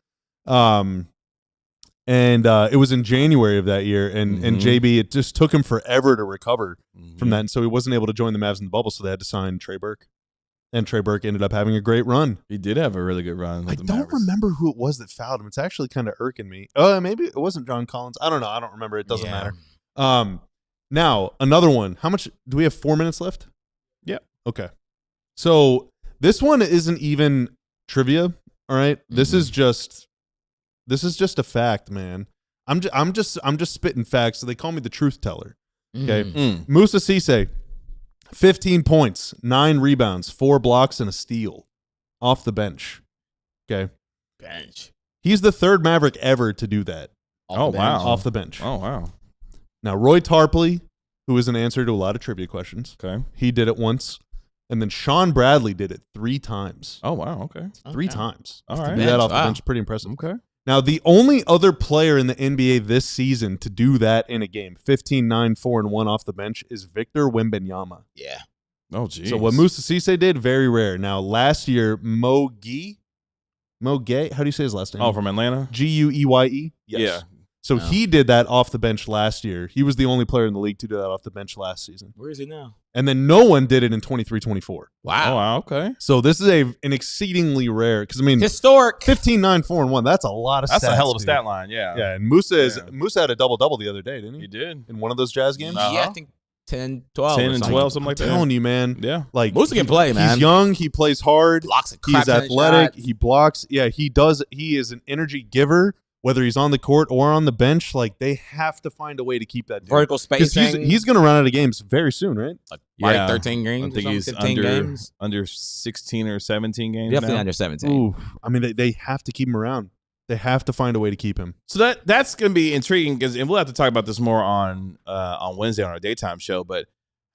And it was in January of that year, and JB, it just took him forever to recover from that, and so he wasn't able to join the Mavs in the bubble, so they had to sign Trey Burke. And Trey Burke ended up having a great run. He did have a really good run. I With the don't Mavericks. remember who it was that fouled him. It's actually kind of irking me. Maybe it wasn't John Collins. I don't know. I don't remember. It doesn't matter. Now, another one. How much do we have? 4 minutes left? Yeah. Okay. So this one isn't even trivia. All right. This is just a fact, man. I'm just spitting facts. So they call me the truth teller. Okay. Musa Cisse, 15 points, 9 rebounds, 4 blocks, and a steal off the bench. Okay. Bench. He's the third Maverick ever to do that. Wow. Off the bench. Oh, wow. Now, Roy Tarpley, who is an answer to a lot of trivia questions, Okay. he did it once. And then Sean Bradley did it 3 times. Oh, wow. Okay. 3 times. All To right. do that off the Wow. bench, pretty impressive. Okay. Now, the only other player in the NBA this season to do that in a game, 15, 9, 4, and 1 off the bench, is Victor Wembanyama. Yeah. Oh, geez. So what Musa Cisse did, very rare. Now, last year, Mo Gay, how do you say his last name? Oh, from Atlanta? Gueye? Yes. Yeah. So he did that off the bench last year. He was the only player in the league to do that off the bench last season. Where is he now? And then no one did it in 23-24. Oh, Wow. wow. Okay. So this is an exceedingly rare, because I mean, Historic. 15, 9, 4, and 1, that's a lot of That's stats, a hell of a dude. stat line. Yeah. Yeah, and Musa Yeah. had a double-double the other day, didn't he? He did. In one of those Jazz games? Uh-huh. Yeah, I think 10, 12. 10 or and something. 12, something like I'm that. telling you, man. Yeah. Like Musa can play, man. He's young. He plays hard. Blocks a crap He's ton of athletic. shots. He blocks. Yeah, he does. He is an energy giver, whether he's on the court or on the bench. Like, they have to find a way to keep that dude. Vertical 'Cause spacing. he's going to run out of games very soon, right? like Yeah. 13 I games. think he's 15 games. under 16 or 17 games Definitely now. under 17. Ooh, I mean, they have to keep him around. They have to find a way to keep him. So that's going to be intriguing, because, and we'll have to talk about this more on Wednesday on our daytime show, but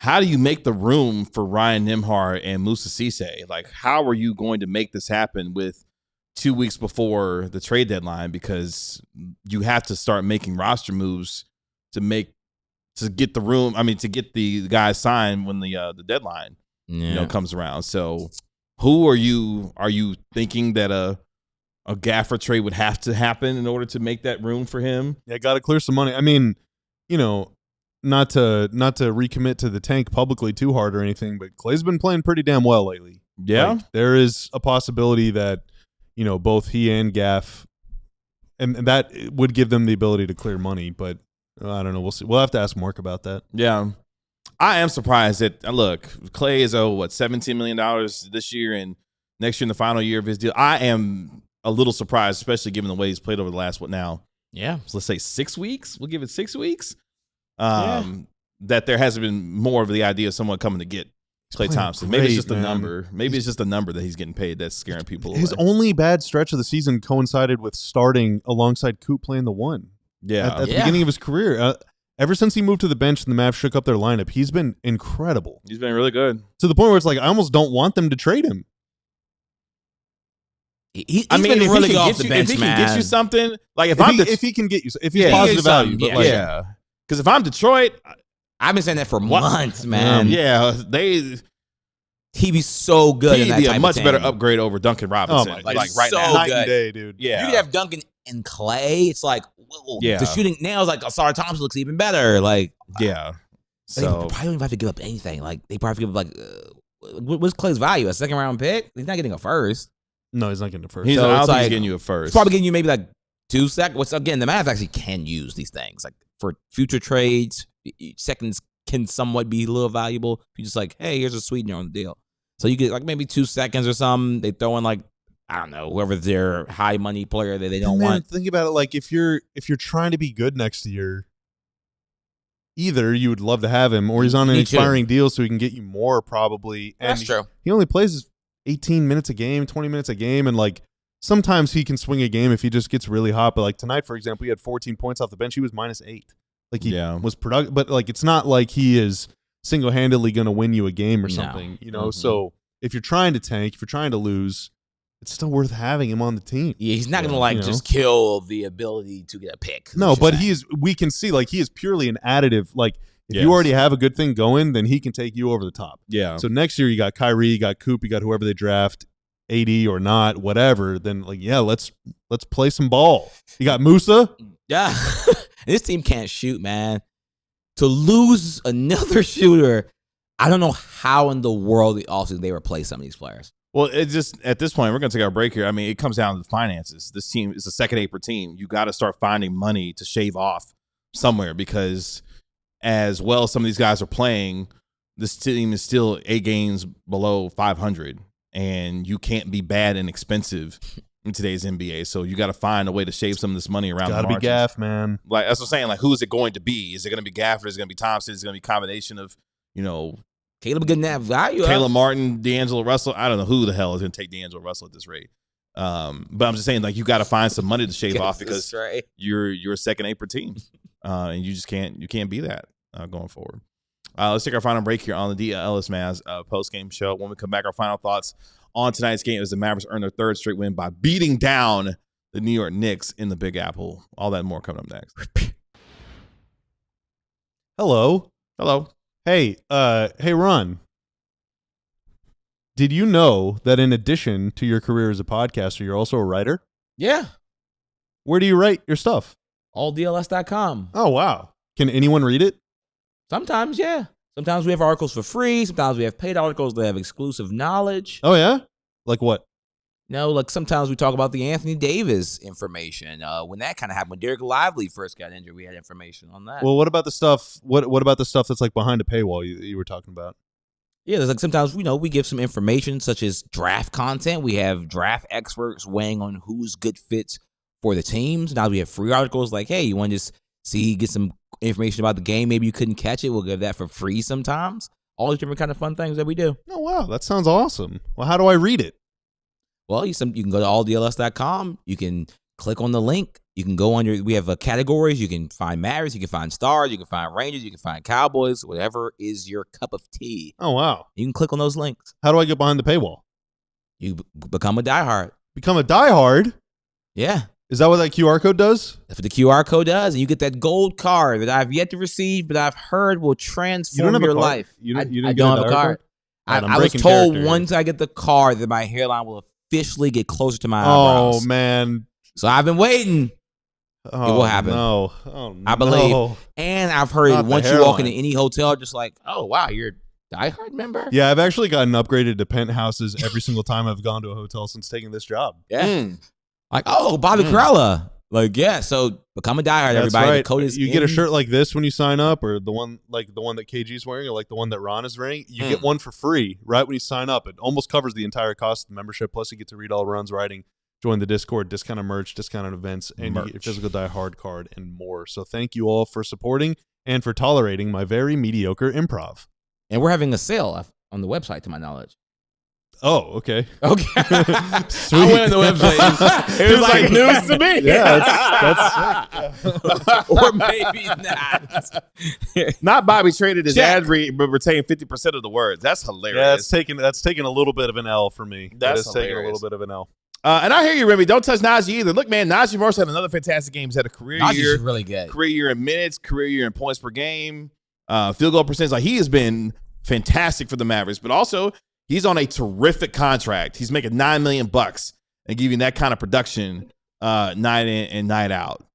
how do you make the room for Ryan Nembhard and Musa Cisse? Like, how are you going to make this happen with 2 weeks before the trade deadline? Because you have to start making roster moves to get the room. I mean, to get the guys signed when the deadline comes around. So, who are you thinking that a Gaffer trade would have to happen in order to make that room for him? Yeah, got to clear some money. I mean, not to recommit to the tank publicly too hard or anything, but Clay's been playing pretty damn well lately. Yeah. Like, there is a possibility that both he and Gaff, and that would give them the ability to clear money. But I don't know. We'll see. We'll have to ask Mark about that. Yeah. I am surprised that, look, Clay is $17 million this year, and next year in the final year of his deal. I am a little surprised, especially given the way he's played over the last, Yeah. so let's say 6 weeks. We'll give it 6 weeks. That there hasn't been more of the idea of someone coming to get Klay Thompson. Maybe it's just a number. Maybe it's just a number that he's getting paid that's scaring people away. His only bad stretch of the season coincided with starting alongside Coop playing the 1. Yeah. At the beginning of his career. Ever since he moved to the bench and the Mavs shook up their lineup, he's been incredible. He's been really good. To the point where it's like, I almost don't want them to trade him. He's been really good off the bench, if he man. can get you something, like if he can get you, if he's Yeah. positive He value, is but something, like, yeah. Because if I'm Detroit, I've been saying that for months, man. he'd He'd be so good in that be type a much of better team. upgrade over Duncan Robinson. Oh my like God. right So now. night good. and day, dude. Yeah. You could have Duncan and Clay. It's like, whoa, Yeah. the shooting now is like Asar Thompson looks even better. Like, Yeah. they So probably don't even have to give up anything. Like, they probably give up what's Clay's value? A second round pick? He's not getting a first. No, he's not getting the first. he's, So I don't it's think he's like- getting you a first. He's probably getting you maybe like 2 seconds. Which again, the Mavs actually can use these things like for future trades. Seconds can somewhat be a little valuable. If you just like, hey, here's a sweetener on the deal. So you get like maybe 2 seconds or something. They throw in like, I don't know, whoever their high money player that they don't want. Think about it. Like if you're trying to be good next year, either you would love to have him, or he's on an Me too. expiring deal, so he can get you more probably. And That's true. He only plays 18 minutes a game, 20 minutes a game, and like sometimes he can swing a game if he just gets really hot. But like tonight, for example, he had 14 points off the bench. He was -8. Like he was productive, but like it's not like he is single-handedly going to win you a game or No. something, you know? So if you're trying to tank, if you're trying to lose, it's still worth having him on the team. Yeah, he's not gonna like you know? just kill the ability to get a pick. No, but we can see like he is purely an additive. Like if Yes. you already have a good thing going, then he can take you over the top. Yeah. So next year you got Kyrie, you got Coop, you got whoever they draft, AD or not, whatever. Then like let's play some ball. You got Musa. Yeah, this team can't shoot, man. To lose another shooter, I don't know how in the world the offseason they replace some of these players. Well, it's just at this point, we're going to take our break here. I mean, it comes down to the finances. This team is a second apron team. You got to start finding money to shave off somewhere because as well as some of these guys are playing, this team is still 8 games below 500, and you can't be bad and expensive in today's NBA. So you got to find a way to shave some of this money around. Got to be Gaff, man. Like that's what I'm saying. Like, who is it going to be? Is it going to be Gafford? Is it going to be Thompson? Is it going to be a combination of, you know, Caleb getting that value. Caleb Martin, D'Angelo Russell? I don't know who the hell is going to take D'Angelo Russell at this rate. But I'm just saying, like, you got to find some money to shave off because you're a second apron team, and you just can't be that going forward. Let's take our final break here on the DLLS Mavs post-game show. When we come back, our final thoughts on tonight's game as the Mavericks earn their 3rd straight win by beating down the New York Knicks in the Big Apple. All that and more coming up next. Hello. Hey, Ron. Did you know that in addition to your career as a podcaster, you're also a writer? Yeah. Where do you write your stuff? AllDLS.com. Oh, wow. Can anyone read it? Sometimes, yeah. Sometimes we have articles for free. Sometimes we have paid articles that have exclusive knowledge. Oh, yeah? Like what? No, like sometimes we talk about the Anthony Davis information. When that kind of happened, when Derek Lively first got injured, we had information on that. Well, what about the stuff? What about the stuff that's like behind a paywall you were talking about? Yeah, there's like sometimes we give some information such as draft content. We have draft experts weighing on who's good fits for the teams. Now we have free articles like, hey, you want to just get some information about the game? Maybe you couldn't catch it. We'll give that for free sometimes. All these different kind of fun things that we do. Oh, wow. That sounds awesome. Well, how do I read it? Well, you can go to alldls.com. You can click on the link. You can go on we have categories. You can find Mavericks. You can find Stars. You can find Rangers. You can find Cowboys. Whatever is your cup of tea. Oh, wow. You can click on those links. How do I get behind the paywall? You become a diehard. Become a diehard? Yeah. Is that what that QR code does? That's what the QR code does. And you get that gold card that I've yet to receive, but I've heard will transform your life. You I don't don't have a card. Right, I was told once I get the card that my hairline will officially get closer to my eyebrows. Oh, man. So I've been waiting. Oh, it will happen. No. Oh, I believe. No. And I've heard Not the once you walk into hairline. any hotel, just like, oh, wow, you're a diehard member? Yeah, I've actually gotten upgraded to penthouses every single time I've gone to a hotel since taking this job. Yeah. Like, oh, Bobby Karalla. Like, yeah, so become a diehard, That's everybody. right. The code is you get a shirt like this when you sign up, or the one that KG's wearing, or like the one that Ron is wearing. You get one for free right when you sign up. It almost covers the entire cost of the membership. Plus, you get to read all Ron's writing, join the Discord, discounted merch, discounted events, and you get your physical diehard card and more. So thank you all for supporting and for tolerating my very mediocre improv. And we're having a sale on the website, to my knowledge. Oh, okay. Okay. Sweet. I went on the website. It was like news to me. Yeah, that's Or maybe not. Not Bobby traded his ad read, but retained 50% of the words. That's hilarious. Yeah, that's taking a little bit of an L for me. That's taking a hilarious. little bit of an L. And I hear you, Remy. Don't touch Naji either. Look, man, Naji Marshall had another fantastic game. He's had a career Naji's year. really good. Career year in minutes, career year in points per game, field goal percentage. Like, he has been fantastic for the Mavericks, but also he's on a terrific contract. He's making $9 million and giving that kind of production night in and night out.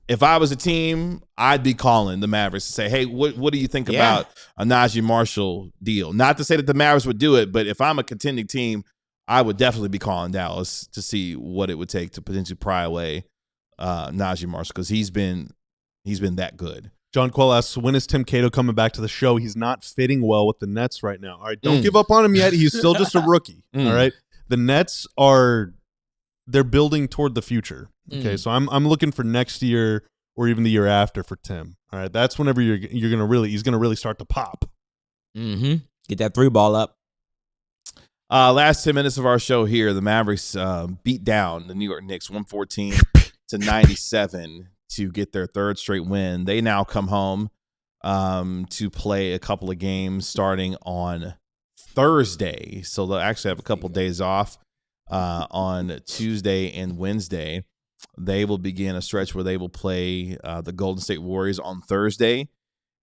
If I was a team, I'd be calling the Mavericks to say, hey, what do you think about a Naji Marshall deal? Not to say that the Mavericks would do it, but if I'm a contending team, I would definitely be calling Dallas to see what it would take to potentially pry away Naji Marshall, because he's been that good. John Quell asks, when is Tim Cato coming back to the show? He's not fitting well with the Nets right now. All right, don't give up on him yet. He's still just a rookie. All right, the Nets they're building toward the future. Okay, so I'm looking for next year or even the year after for Tim. All right, that's whenever he's gonna really start to pop. Mm-hmm. Get that 3-ball up. Last 10 minutes of our show here, the Mavericks beat down the New York Knicks 114-97 to get their 3rd straight win. They now come home to play a couple of games starting on Thursday. So they'll actually have a couple of days off on Tuesday and Wednesday. They will begin a stretch where they will play the Golden State Warriors on Thursday,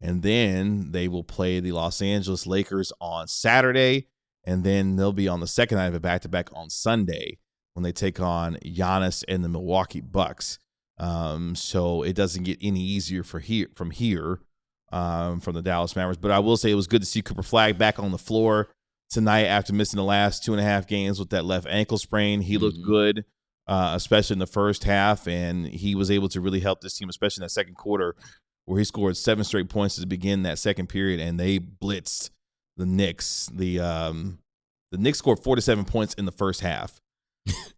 and then they will play the Los Angeles Lakers on Saturday, and then they'll be on the second night of a back-to-back on Sunday when they take on Giannis and the Milwaukee Bucks. So it doesn't get any easier from the Dallas Mavericks. But I will say it was good to see Cooper Flagg back on the floor tonight after missing the last 2.5 games with that left ankle sprain. He looked good, especially in the first half, and he was able to really help this team, especially in that second quarter where he scored 7 straight points to begin that second period, and they blitzed the Knicks. The Knicks scored 47 points in the first half.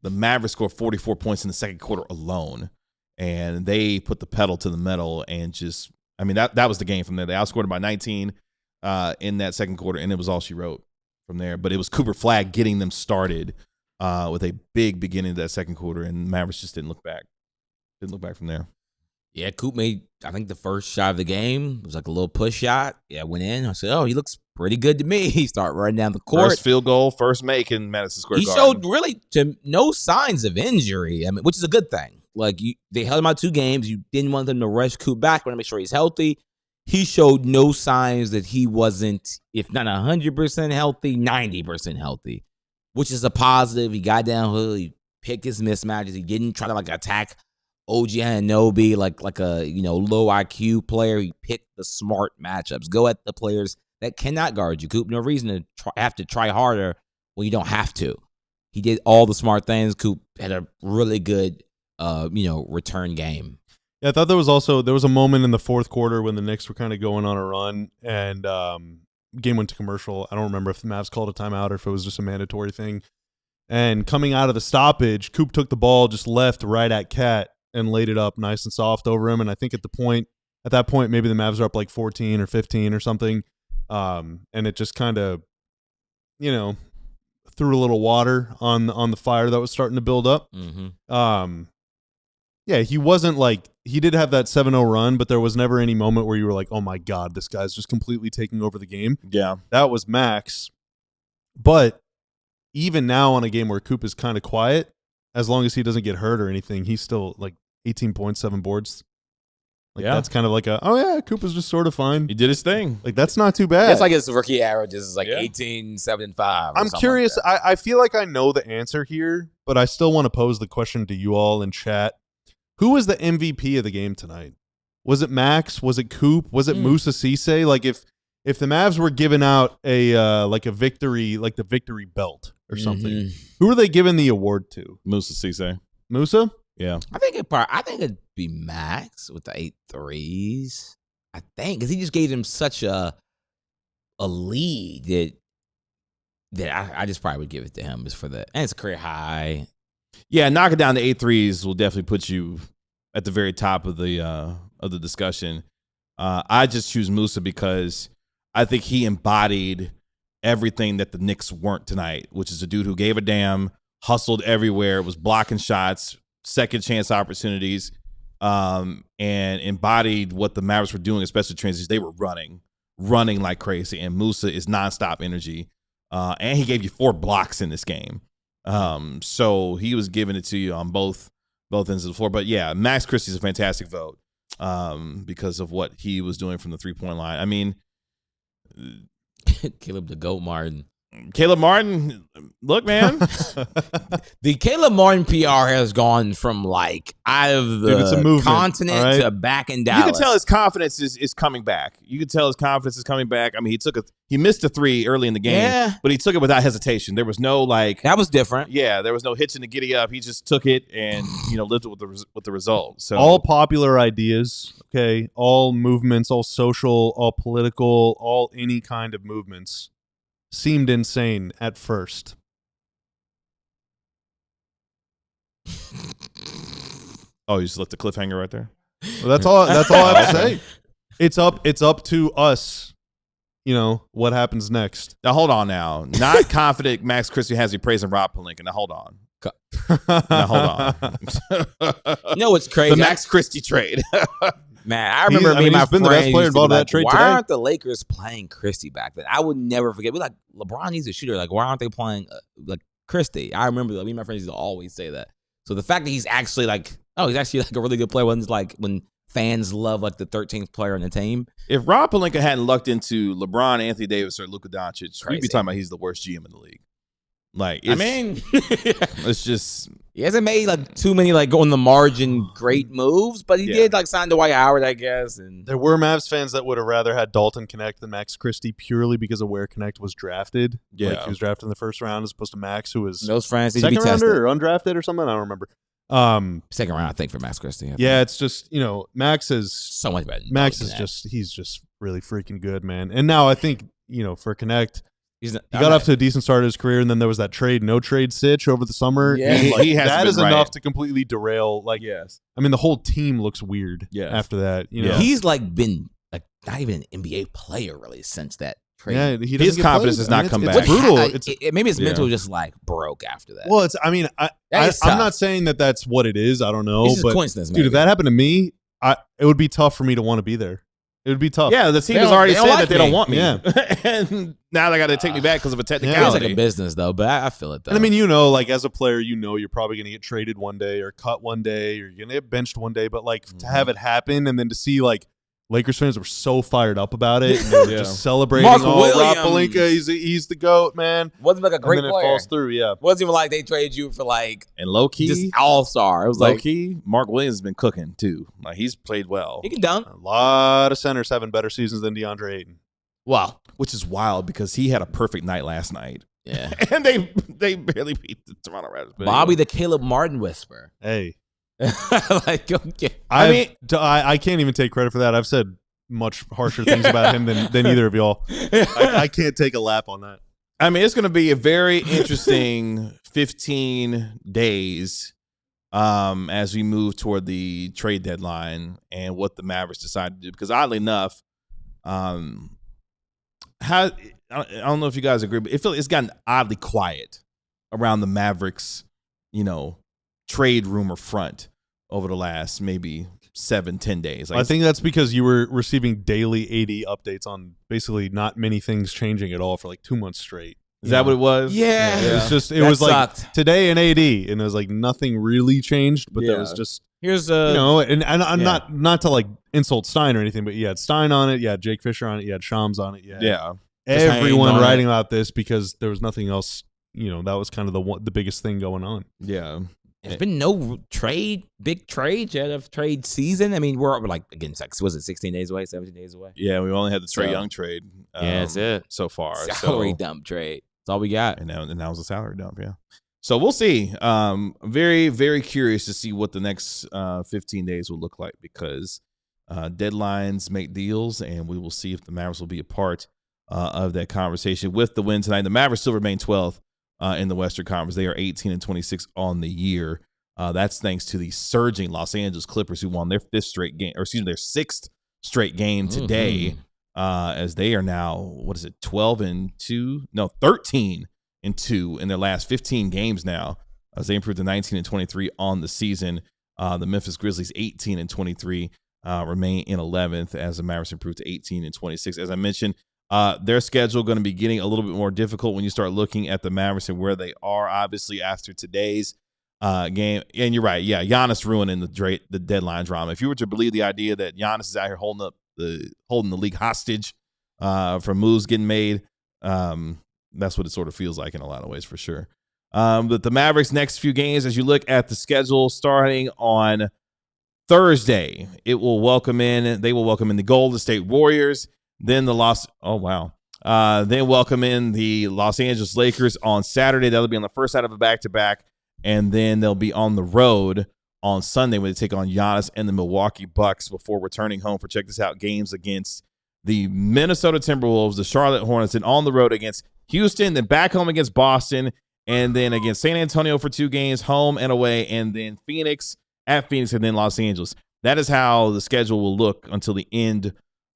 The Mavericks scored 44 points in the second quarter alone, and they put the pedal to the metal and just, I mean, that was the game from there. They outscored by 19 in that second quarter, and it was all she wrote from there. But it was Cooper Flagg getting them started with a big beginning of that second quarter, and Mavericks just didn't look back. Didn't look back from there. Yeah, Coop made, I think, the first shot of the game. It was like a little push shot. Yeah, went in. I said, oh, he looks pretty good to me. He started running down the court. First field goal, first make in Madison Square Garden. He showed really no signs of injury, I mean, which is a good thing. Like, they held him out 2 games. You didn't want them to rush Coop back. Want to make sure he's healthy. He showed no signs that he wasn't, if not 100% healthy, 90% healthy, which is a positive. He got downhill. He picked his mismatches. He didn't try to, like, attack OG Anunoby like a low IQ player. He picked the smart matchups. Go at the players that cannot guard you, Coop. No reason to have to try harder when you don't have to. He did all the smart things. Coop had a really good return game. Yeah, I thought there was a moment in the fourth quarter when the Knicks were kind of going on a run and game went to commercial. I don't remember if the Mavs called a timeout or if it was just a mandatory thing. And coming out of the stoppage, Coop took the ball just left right at Cat and laid it up nice and soft over him. And I think at that point, maybe the Mavs are up like 14 or 15 or something. And it just kind of, threw a little water on the fire that was starting to build up. Mm-hmm. Yeah, he wasn't like, he did have that 7-0 run, but there was never any moment where you were like, oh my God, this guy's just completely taking over the game. Yeah. That was Max. But even now on a game where Coop is kind of quiet, as long as he doesn't get hurt or anything, he's still like 18 points, 7 boards. Like, that's kind of like Coop is just sort of fine. He did his thing. Like, that's not too bad. It's like his rookie average is like 18, 7, and 5. I'm curious. Like I feel like I know the answer here, but I still want to pose the question to you all in chat. Who was the MVP of the game tonight? Was it Max? Was it Coop? Was it Musa Cisse? Like, if the Mavs were giving out a victory, like the victory belt or something, who are they giving the award to? Musa Cisse. Musa? Yeah. I think it'd be Max with the 8 threes. I think because he just gave him such a lead that I just probably would give it to him just for that. And it's a career high. Yeah, knocking down the 8 threes will definitely put you at the very top of the discussion. I just choose Musa because I think he embodied everything that the Knicks weren't tonight, which is a dude who gave a damn, hustled everywhere, was blocking shots, second chance opportunities, and embodied what the Mavericks were doing, especially transitions. They were running like crazy, and Musa is nonstop energy. And he gave you 4 blocks in this game. So he was giving it to you on both ends of the floor. But yeah, Max Christie is a fantastic vote because of what he was doing from the 3-point line. I mean, Caleb the Goat Martin. Caleb Martin, look, man. The Caleb Martin PR has gone from like out of the continent to back in Dallas. You can tell his confidence is coming back. I mean, he missed a 3 early in the game, but he took it without hesitation. There was no that was different. Yeah, there was no hitching the giddy up. He just took it and lived it with the result. So all popular ideas, okay, all movements, all social, all political, all any kind of movements seemed insane at first. Oh, you just left the cliffhanger right there? Well, that's all I have to say. It's up to us, what happens next. Now, hold on now. Not confident Max Christie has you praising Rob Pelinka. Now, hold on. No, it's crazy. The Max Christie trade. Man, I remember me and my he's been friends the best player used to involved be in like, that trade why today. aren't the Lakers playing Christie back then? I would never forget. We're like, LeBron needs a shooter. Like, why aren't they playing like Christie? I remember me and my friends used to always say that. So the fact that he's actually like, he's actually like a really good player when it's like when fans love like the 13th player on the team. If Rob Pelinka hadn't lucked into LeBron, Anthony Davis, or Luka Doncic, we'd be talking about he's the worst GM in the league. Like, it's just he hasn't made like too many like on the margin great moves, but he did like sign Dwight Howard, I guess. And there were Mavs fans that would have rather had Dalton Connect than Max Christie purely because of where Connect was drafted. Yeah, like he was drafted in the first round as opposed to Max, who was those friends need second to be rounder or undrafted or something. I don't remember. Second round, I think, for Max Christie. Yeah, it's just Max is so much better. Max is he's just really freaking good, man. And now I think for Connect. He got off to a decent start of his career, and then there was that no trade stitch over the summer. Yeah, he has that is right. enough to completely derail. Like, I mean, the whole team looks weird. After that, he's like been like not even an NBA player really since that trade. Yeah, his confidence has not come back. It's brutal. Maybe his mental just like broke after that. Well, I'm not saying that that's what it is. I don't know, it's just but coincidence, dude, if that happened to me, it would be tough for me to want to be there. It would be tough. Yeah, the team has already said that they don't want me. Yeah. And now they got to take me back because of a technicality. It's like a business, though, but I feel it, though. And I mean, like as a player, you're probably going to get traded one day or cut one day or you're going to get benched one day. But like to have it happen and then to see like Lakers fans were so fired up about it and they were just celebrating. Mark Rob Williams. Pelinka, he's the GOAT, man. Wasn't like a great and then player. It falls through, yeah. Wasn't even like they traded you for like and low key just all-star. It was low like key. Mark Williams has been cooking too. Like he's played well. He can dunk. A lot of centers having better seasons than DeAndre Ayton. Wow, which is wild because he had a perfect night last night. Yeah, and they barely beat the Toronto Raptors. But Bobby the Caleb Martin whisper. Hey, like okay. I can't even take credit for that. I've said much harsher things about him than either of y'all. I can't take a lap on that. I mean, it's going to be a very interesting 15 days as we move toward the trade deadline and what the Mavericks decide to do. Because oddly enough, I don't know if you guys agree, but it's gotten oddly quiet around the Mavericks, trade rumor front over the last maybe 7-10 days. Like, I think that's because you were receiving daily AD updates on basically not many things changing at all for like 2 months straight. Is that what it was? Yeah. It was like today in AD, and it was like nothing really changed, but there was just here's and I'm not to like insult Stein or anything, but you had Stein on it, you had Jake Fisher on it, you had Shams on it, everyone writing about this because there was nothing else. That was kind of the biggest thing going on. Yeah. There's been no big trade yet of trade season. I mean, we're like, again, was it 16 days away, 17 days away? Yeah, we only had the Trae Young trade. That's it. So far. Salary dump trade. That's all we got. And that was a salary dump, yeah. So we'll see. Very, very curious to see what the next 15 days will look like because deadlines make deals, and we will see if the Mavericks will be a part of that conversation. With the win tonight, the Mavericks still remain 12th. In the Western Conference. They are 18-26 on the year. That's thanks to the surging Los Angeles Clippers who won their their sixth straight game today, as they are now, 12-2? No, 13-2 in their last 15 games now, as they improved to 19-23 on the season. The Memphis Grizzlies 18-23 remain in 11th as the Mavericks improved to 18-26. As I mentioned, their schedule going to be getting a little bit more difficult when you start looking at the Mavericks and where they are, obviously, after today's game. And you're right. Yeah, Giannis ruining the deadline drama. If you were to believe the idea that Giannis is out here holding the league hostage from moves getting made, that's what it sort of feels like in a lot of ways, for sure. But the Mavericks' next few games, as you look at the schedule, starting on Thursday, they will welcome in the Golden State Warriors. Then then welcome in the Los Angeles Lakers on Saturday. That'll be on the first side of a back-to-back. And then they'll be on the road on Sunday when they take on Giannis and the Milwaukee Bucks before returning home for, check this out, games against the Minnesota Timberwolves, the Charlotte Hornets, and on the road against Houston, then back home against Boston, and then against San Antonio for 2 games, home and away, and then Phoenix, and then Los Angeles. That is how the schedule will look until the end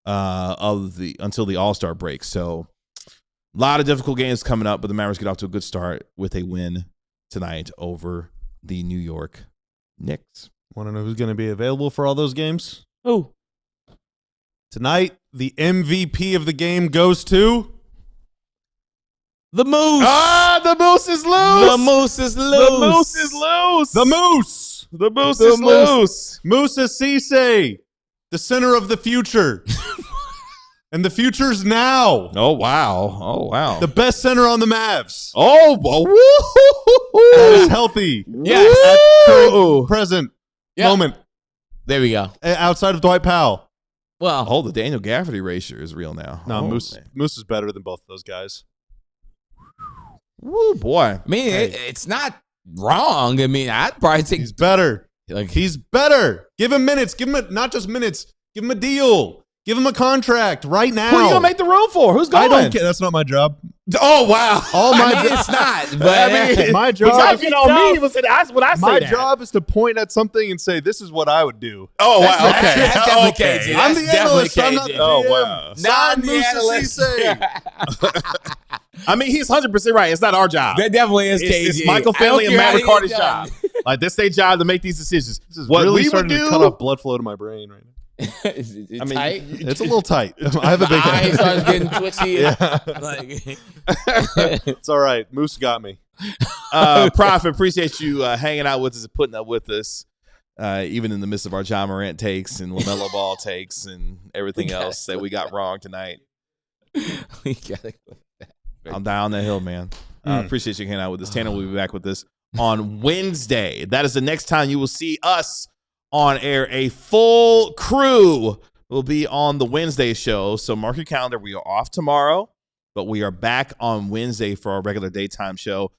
until the All-Star break. So a lot of difficult games coming up, but the Mavericks get off to a good start with a win tonight over the New York Knicks. Want to know who's going to be available for all those games? Who? Tonight, the MVP of the game goes to The Moose. Ah, the Moose is loose. The Moose is loose. The Moose is loose. the Moose. The Moose is loose. Musa Cisse, the center of the future. And the future's now. Oh, wow. Oh, wow. The best center on the Mavs. Oh, That is healthy. Yes. At current, present moment. There we go. Outside of Dwight Powell. Well, Oh, the Daniel Gafford ratio is real now. No, Oh, Moose man. is better than both of those guys. Woo, boy. I mean, it's not wrong. I mean, I'd probably take He's better. like He's better. Give him minutes. Give him not just minutes. Give him a deal. Give him a contract right now. Who are you going to make the room for? Who's going? I don't care. That's not my job. Oh, wow. All my I mean, it's not. But I mean, my But job. you on me. That's what I say. My that. job is to point at something and say, "This is what I would do." Oh, wow. That's- Okay. that's definitely Okay. KG. I'm That's the analyst. I'm definitely not the KG. Oh, GM. wow. Sign the Musa analyst. Cisse. I mean, he's 100% right. It's not our job. That definitely is KG. It's Michael I don't Finley and care Matt how you Ricardi's get job. done. Like, this their job to make these decisions. This is What really we starting would to do. cut off blood flow to my brain right now. Is it I mean, tight? It's a little tight. I have a big Eye head. starts getting twitchy. Yeah. Like, It's all right. Moose got me. Prophet, appreciate you hanging out with us and putting up with us, even in the midst of our John Morant takes and LaMelo Ball takes and everything else that we got wrong tonight. we gotta go. I'm down that hill, man. Appreciate you hanging out with us. Tanner will be back with us on Wednesday. That is the next time you will see us on air. A full crew will be on the Wednesday show. So mark your calendar. We are off tomorrow, but we are back on Wednesday for our regular daytime show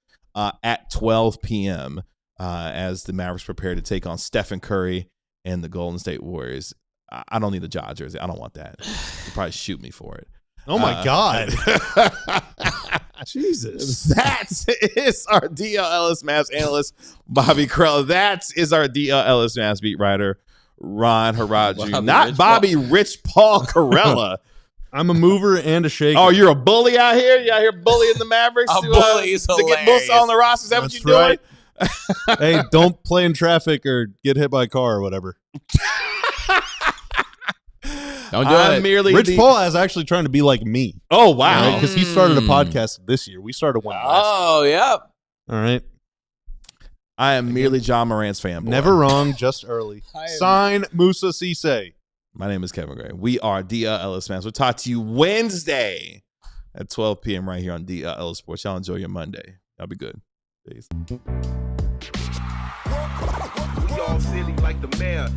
at 12 p.m. As the Mavericks prepare to take on Stephen Curry and the Golden State Warriors. I don't need the Ja jersey. I don't want that. You'll probably shoot me for it. Oh my God. Jesus. That is our DLLS Mavs analyst, Bobby Krell. That is our DLLS Mavs beat writer, Ron Haraju. Not Bobby Rich Paul Carella. I'm a mover and a shaker. Oh, you're a bully out here? You out here bullying the Mavericks? A bully is to get hilarious. Musa on the roster? Is that That's what you're doing? Hey, don't play in traffic or get hit by a car or whatever. Don't do I'm it. merely Rich Paul is actually trying to be like me. Oh, wow. Because he started a podcast this year. We started one last Oh, yep. All right. I am merely John Morant's fanboy. Never wrong, just early. Sign Musa Cisse. My name is Kevin Gray. We are DLLS Mavs. We'll talk to you Wednesday at 12 p.m. right here on DLLS Sports. Y'all enjoy your Monday. Y'all be good. Peace. We all silly like the mayor.